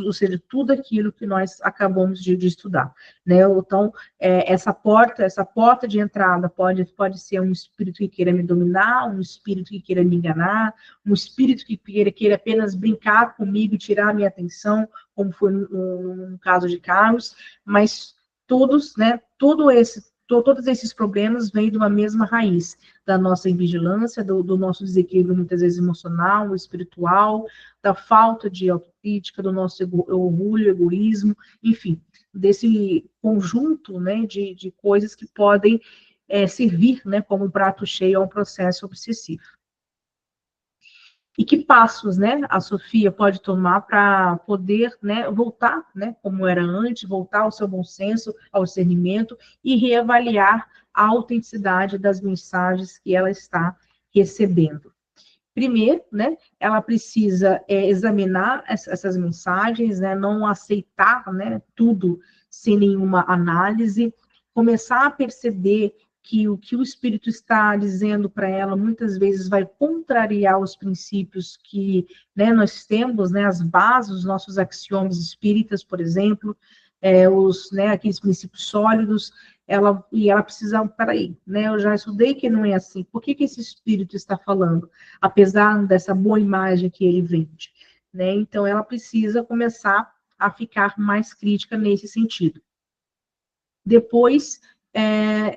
ou seja, tudo aquilo que nós acabamos de estudar, né, então, essa porta de entrada pode ser um espírito que queira me dominar, um espírito que queira me enganar, um espírito que queira apenas brincar comigo e tirar a minha atenção, como foi no caso de Carlos, mas todos, né, todos esses problemas vêm de uma mesma raiz, da nossa invigilância, do nosso desequilíbrio, muitas vezes, emocional, espiritual, da falta de autocrítica, do nosso orgulho, egoísmo, enfim, desse conjunto, né, de coisas que podem servir, né, como um prato cheio a um processo obsessivo. E que passos, né, a Sofia pode tomar para poder, né, voltar, né, como era antes, voltar ao seu bom senso, ao discernimento e reavaliar a autenticidade das mensagens que ela está recebendo. Primeiro, né, ela precisa examinar essas mensagens, né, não aceitar, né, tudo sem nenhuma análise, começar a perceber que o espírito está dizendo para ela muitas vezes vai contrariar os princípios que, né, nós temos, né, as bases dos nossos axiomas espíritas, por exemplo, né, aqueles princípios sólidos, ela precisa, peraí, né, eu já estudei que não é assim, por que esse espírito está falando, apesar dessa boa imagem que ele vende, né, então ela precisa começar a ficar mais crítica nesse sentido. Depois,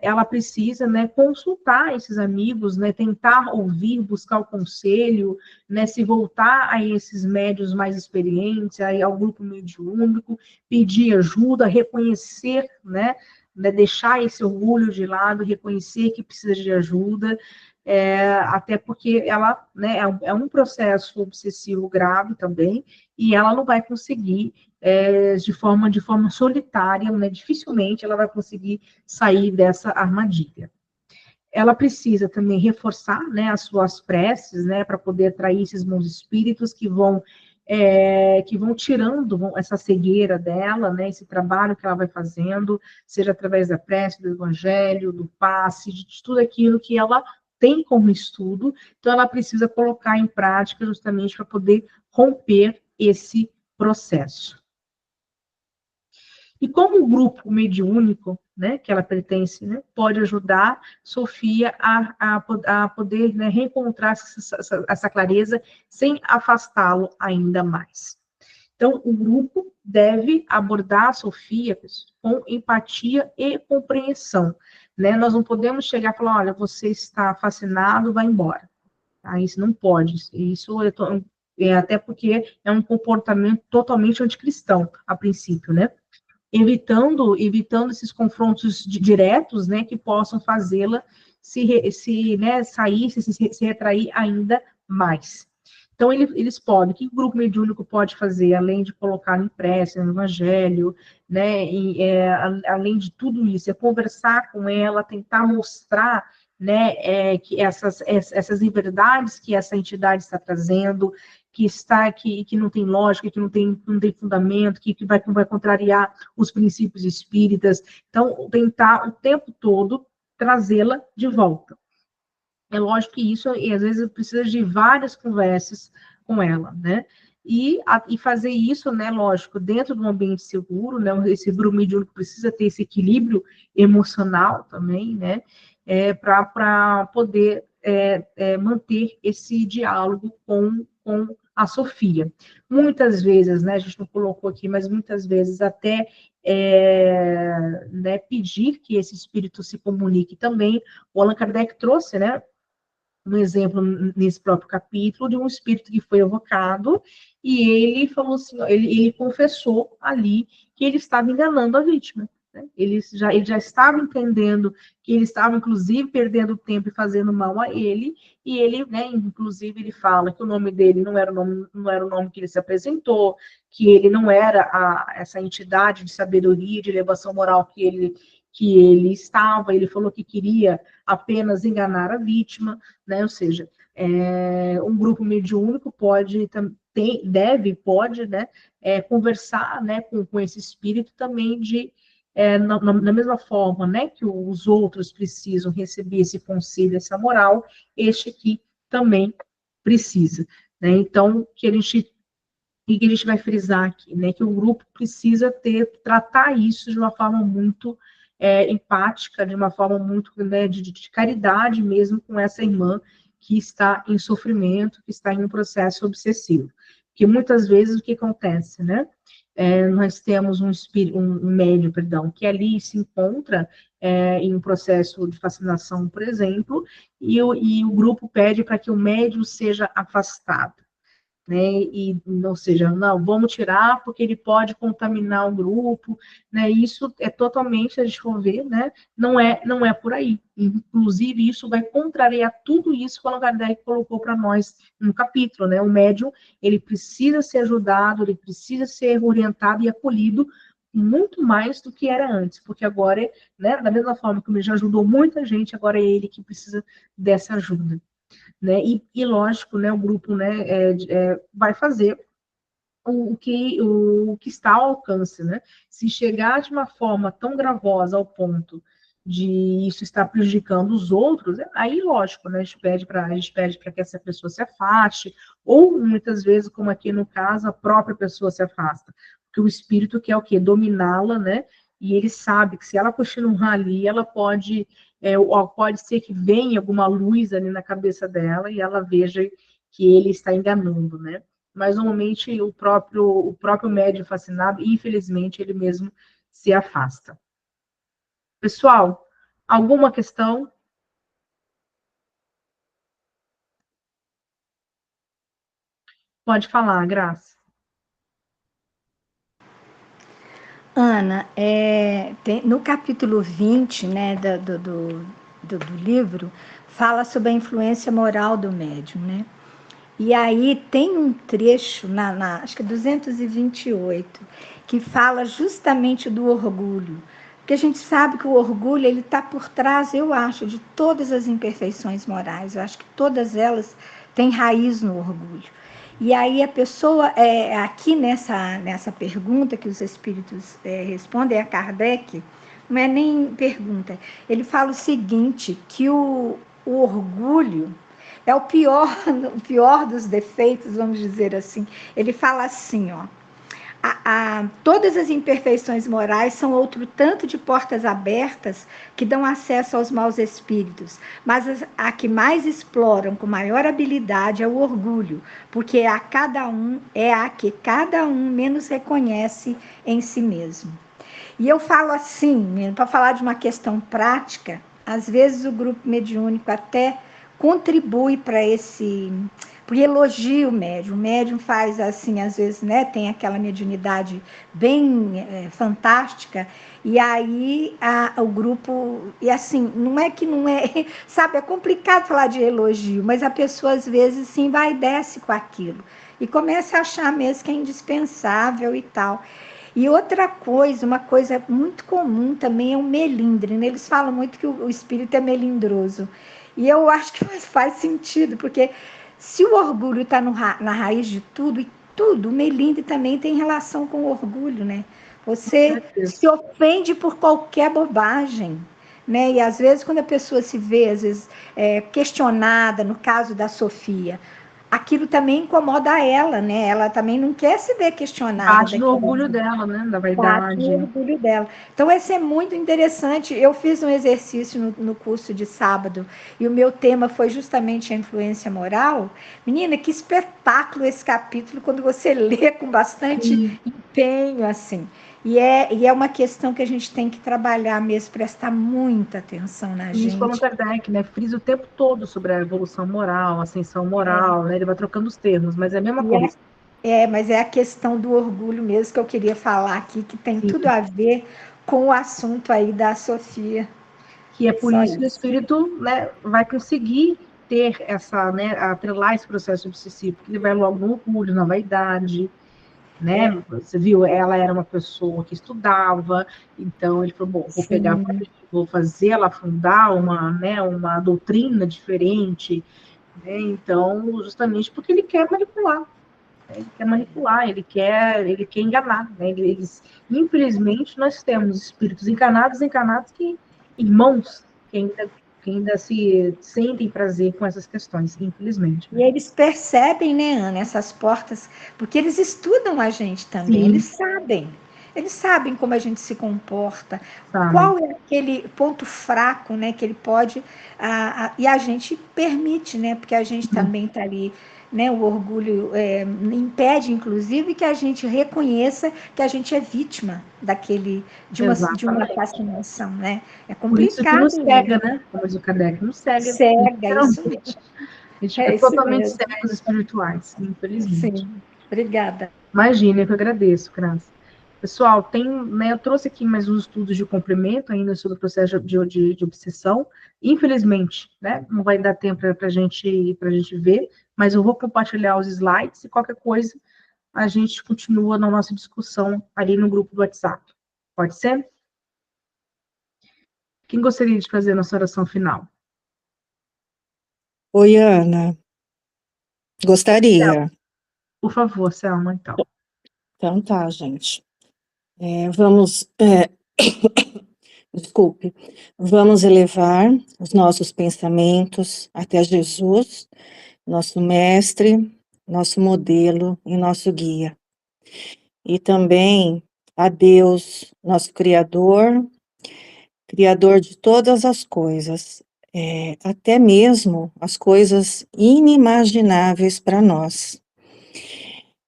ela precisa, né, consultar esses amigos, né, tentar ouvir, buscar o conselho, né, se voltar a esses médios mais experientes, aí ao grupo mediúnico, pedir ajuda, reconhecer, né, deixar esse orgulho de lado, reconhecer que precisa de ajuda, até porque ela, né, é um processo obsessivo grave também, e ela não vai conseguir de forma solitária, né, dificilmente ela vai conseguir sair dessa armadilha. Ela precisa também reforçar, né, as suas preces, né, para poder atrair esses bons espíritos que vão tirando essa cegueira dela, né, esse trabalho que ela vai fazendo, seja através da prece, do evangelho, do passe, de tudo aquilo que ela tem como estudo, então ela precisa colocar em prática justamente para poder romper esse processo. E como o grupo mediúnico, né, que ela pertence, né, pode ajudar Sofia a poder, né, reencontrar essa clareza sem afastá-lo ainda mais. Então, o grupo deve abordar a Sofia com empatia e compreensão, né? Nós não podemos chegar e falar, olha, você está fascinado, vai embora. Tá? Isso não pode. Isso até porque é um comportamento totalmente anticristão, a princípio, né? Evitando esses confrontos diretos, né, que possam fazê-la se retrair ainda mais. Então, eles podem, o que o grupo mediúnico pode fazer, além de colocar em prece, no evangelho, né, além de tudo isso, é conversar com ela, tentar mostrar, né, que essas liberdades que essa entidade está trazendo, que não tem lógica, que não tem fundamento, que vai contrariar os princípios espíritas. Então, tentar o tempo todo trazê-la de volta. É lógico que isso, e às vezes, precisa de várias conversas com ela, né? E fazer isso, né, lógico, dentro de um ambiente seguro, né? Esse grupo mediúnico precisa ter esse equilíbrio emocional também, né? Para poder manter esse diálogo com a Sofia. Muitas vezes, né, a gente não colocou aqui, mas muitas vezes até né, pedir que esse espírito se comunique também. O Allan Kardec trouxe, né, um exemplo nesse próprio capítulo de um espírito que foi evocado e ele falou assim, ele confessou ali que ele estava enganando a vítima. Né? Ele já estava entendendo que ele estava, inclusive, perdendo tempo e fazendo mal a ele, e ele, né, inclusive, ele fala que o nome dele não era o nome que ele se apresentou, que ele não era essa entidade de sabedoria, de elevação moral que ele estava, ele falou que queria apenas enganar a vítima, né? Ou seja, um grupo mediúnico pode, né, conversar, né, com esse espírito também na mesma forma, né, que os outros precisam receber esse conselho, essa moral, este aqui também precisa, né? Então, o que a gente vai frisar aqui, né? Que o grupo precisa tratar isso de uma forma muito empática, de uma forma muito, né, de caridade mesmo com essa irmã que está em sofrimento, que está em um processo obsessivo. Porque muitas vezes o que acontece, né? Nós temos um médium, perdão, que ali se encontra em um processo de fascinação, por exemplo, e o grupo pede para que o médium seja afastado. Né, ou seja, não, vamos tirar porque ele pode contaminar o grupo, né, isso é totalmente, se a gente for ver, né, não é por aí, inclusive isso vai contrariar tudo isso que o Allan Kardec colocou para nós no capítulo, né, o médium, ele precisa ser ajudado, ele precisa ser orientado e acolhido muito mais do que era antes, porque agora, né, da mesma forma que ele já ajudou muita gente, agora é ele que precisa dessa ajuda. Né? E lógico, né, o grupo, né, vai fazer o que está ao alcance, né? Se chegar de uma forma tão gravosa ao ponto de isso estar prejudicando os outros, aí lógico, né, a gente pede para que essa pessoa se afaste, ou muitas vezes, como aqui no caso, a própria pessoa se afasta, porque o espírito quer o quê? Dominá-la, né? E ele sabe que se ela continuar ali, ela pode ser que venha alguma luz ali na cabeça dela e ela veja que ele está enganando, né? Mas normalmente o próprio médium fascinado, infelizmente, ele mesmo se afasta. Pessoal, alguma questão? Pode falar, Graça. Ana, no capítulo 20, né, do livro, fala sobre a influência moral do médium, né? E aí tem um trecho, acho que é 228, que fala justamente do orgulho. Porque a gente sabe que o orgulho ele está por trás, eu acho, de todas as imperfeições morais. Eu acho que todas elas têm raiz no orgulho. E aí a pessoa, aqui nessa pergunta que os espíritos respondem a Kardec, não é nem pergunta, ele fala o seguinte, que o orgulho é o pior dos defeitos, vamos dizer assim. Ele fala assim, ó, todas as imperfeições morais são outro tanto de portas abertas que dão acesso aos maus espíritos, mas a que mais exploram com maior habilidade é o orgulho, porque é a que cada um menos reconhece em si mesmo. E eu falo assim, para falar de uma questão prática, às vezes o grupo mediúnico até contribui para porque elogia o médium faz assim, às vezes, né, tem aquela mediunidade bem fantástica, e aí o grupo, e assim, não é que não é, sabe, é complicado falar de elogio, mas a pessoa às vezes se envaidece com aquilo, e começa a achar mesmo que é indispensável e tal. E outra coisa, uma coisa muito comum também é o melindre, né? Eles falam muito que o espírito é melindroso. E eu acho que faz sentido, porque se o orgulho está na raiz de tudo, e tudo, o melindre também tem relação com o orgulho, né? Você se ofende por qualquer bobagem, né? E às vezes, quando a pessoa se vê, às vezes, questionada, no caso da Sofia, aquilo também incomoda ela, né? Ela também não quer se ver questionada Bate no daquela orgulho dela, né? Da bate no vaidade. orgulho dela. Então, esse é muito interessante. Eu fiz um exercício no curso de sábado e o meu tema foi justamente a influência moral. Menina, que espetáculo esse capítulo, quando você lê com bastante Sim. empenho, assim. E é uma questão que a gente tem que trabalhar mesmo, prestar muita atenção na E isso falando gente. Kardec, né? Frisa o tempo todo sobre a evolução moral, a ascensão moral, né? Ele vai trocando os termos, mas é a mesma E coisa. mas é a questão do orgulho mesmo que eu queria falar aqui, que tem Sim. tudo a ver com o assunto aí da Sofia. Que é por Só isso que o isso. espírito, né, vai conseguir ter essa, né, atrelar esse processo obsessivo, porque ele vai logo no orgulho, na vaidade, né? Você viu, ela era uma pessoa que estudava, então ele falou, bom, vou pegar, Sim, vou fazer ela fundar uma, né, uma doutrina diferente, né? Então, justamente porque ele quer manipular. Ele quer manipular, ele quer enganar, né? Infelizmente, nós temos espíritos encarnados que irmãos que ainda se sentem prazer com essas questões, infelizmente. e eles percebem, né, Ana, essas portas, porque eles estudam a gente também, Sim, eles sabem como a gente se comporta, sabe? qual é aquele ponto fraco, né, que ele pode, e a gente permite, né, porque a gente também está ali, né, o orgulho impede, inclusive, que a gente reconheça que a gente é vítima de uma Exatamente. fascinação, né, é Por isso que nos complicado cega, isso, né? Como diz o Kardec, nos cega. cega, isso Literalmente. mesmo, A gente fica é isso totalmente mesmo, cegos espirituais, infelizmente. sim, obrigada. Imagina, eu que agradeço, Cras. Pessoal, né, eu trouxe aqui mais uns estudos de complemento ainda sobre o processo de obsessão. Infelizmente, né, não vai dar tempo para gente ver, mas eu vou compartilhar os slides e qualquer coisa a gente continua na nossa discussão ali no grupo do WhatsApp. Pode ser? Quem gostaria de fazer a nossa oração final? Oi, Ana. Gostaria. Por favor, Selma, então. Então tá, gente. Vamos, desculpe, vamos elevar os nossos pensamentos até Jesus, nosso mestre, nosso modelo e nosso guia. E também a Deus, nosso Criador, Criador de todas as coisas, até mesmo as coisas inimagináveis para nós.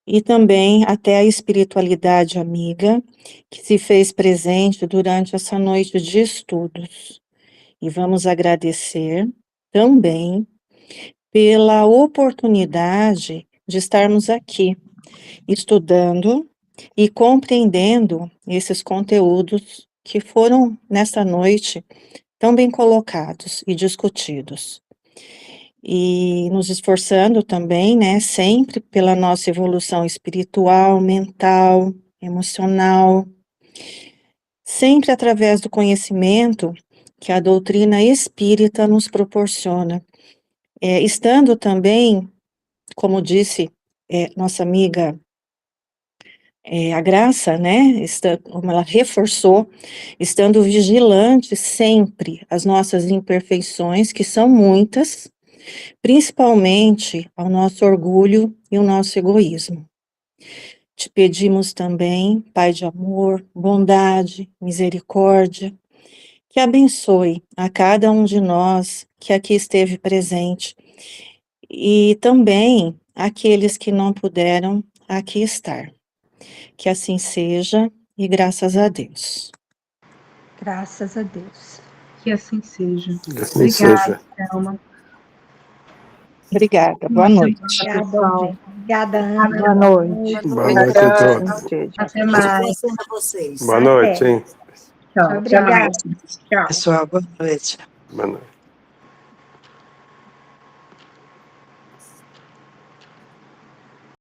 E também até a espiritualidade amiga que se fez presente durante essa noite de estudos. E vamos agradecer também pela oportunidade de estarmos aqui, estudando e compreendendo esses conteúdos que foram, nesta noite, tão bem colocados e discutidos. E nos esforçando também, né, sempre pela nossa evolução espiritual, mental, emocional, sempre através do conhecimento que a doutrina espírita nos proporciona. Estando também, como disse nossa amiga a Graça, né, como ela reforçou, estando vigilante sempre às nossas imperfeições, que são muitas, principalmente ao nosso orgulho e o nosso egoísmo. Te pedimos também, Pai de amor, bondade, misericórdia, que abençoe a cada um de nós que aqui esteve presente e também aqueles que não puderam aqui estar. Que assim seja e graças a Deus. Graças a Deus. Que assim seja. Que assim Obrigada, seja. Selma. Obrigada, boa noite. Obrigada, pessoal. gente. Obrigada, Ana. Boa noite. Boa noite a todos. Até Deus mais. conceda a vocês. Boa noite, hein? Tchau. Obrigada. Tchau. Tchau. Pessoal, boa noite. Boa noite.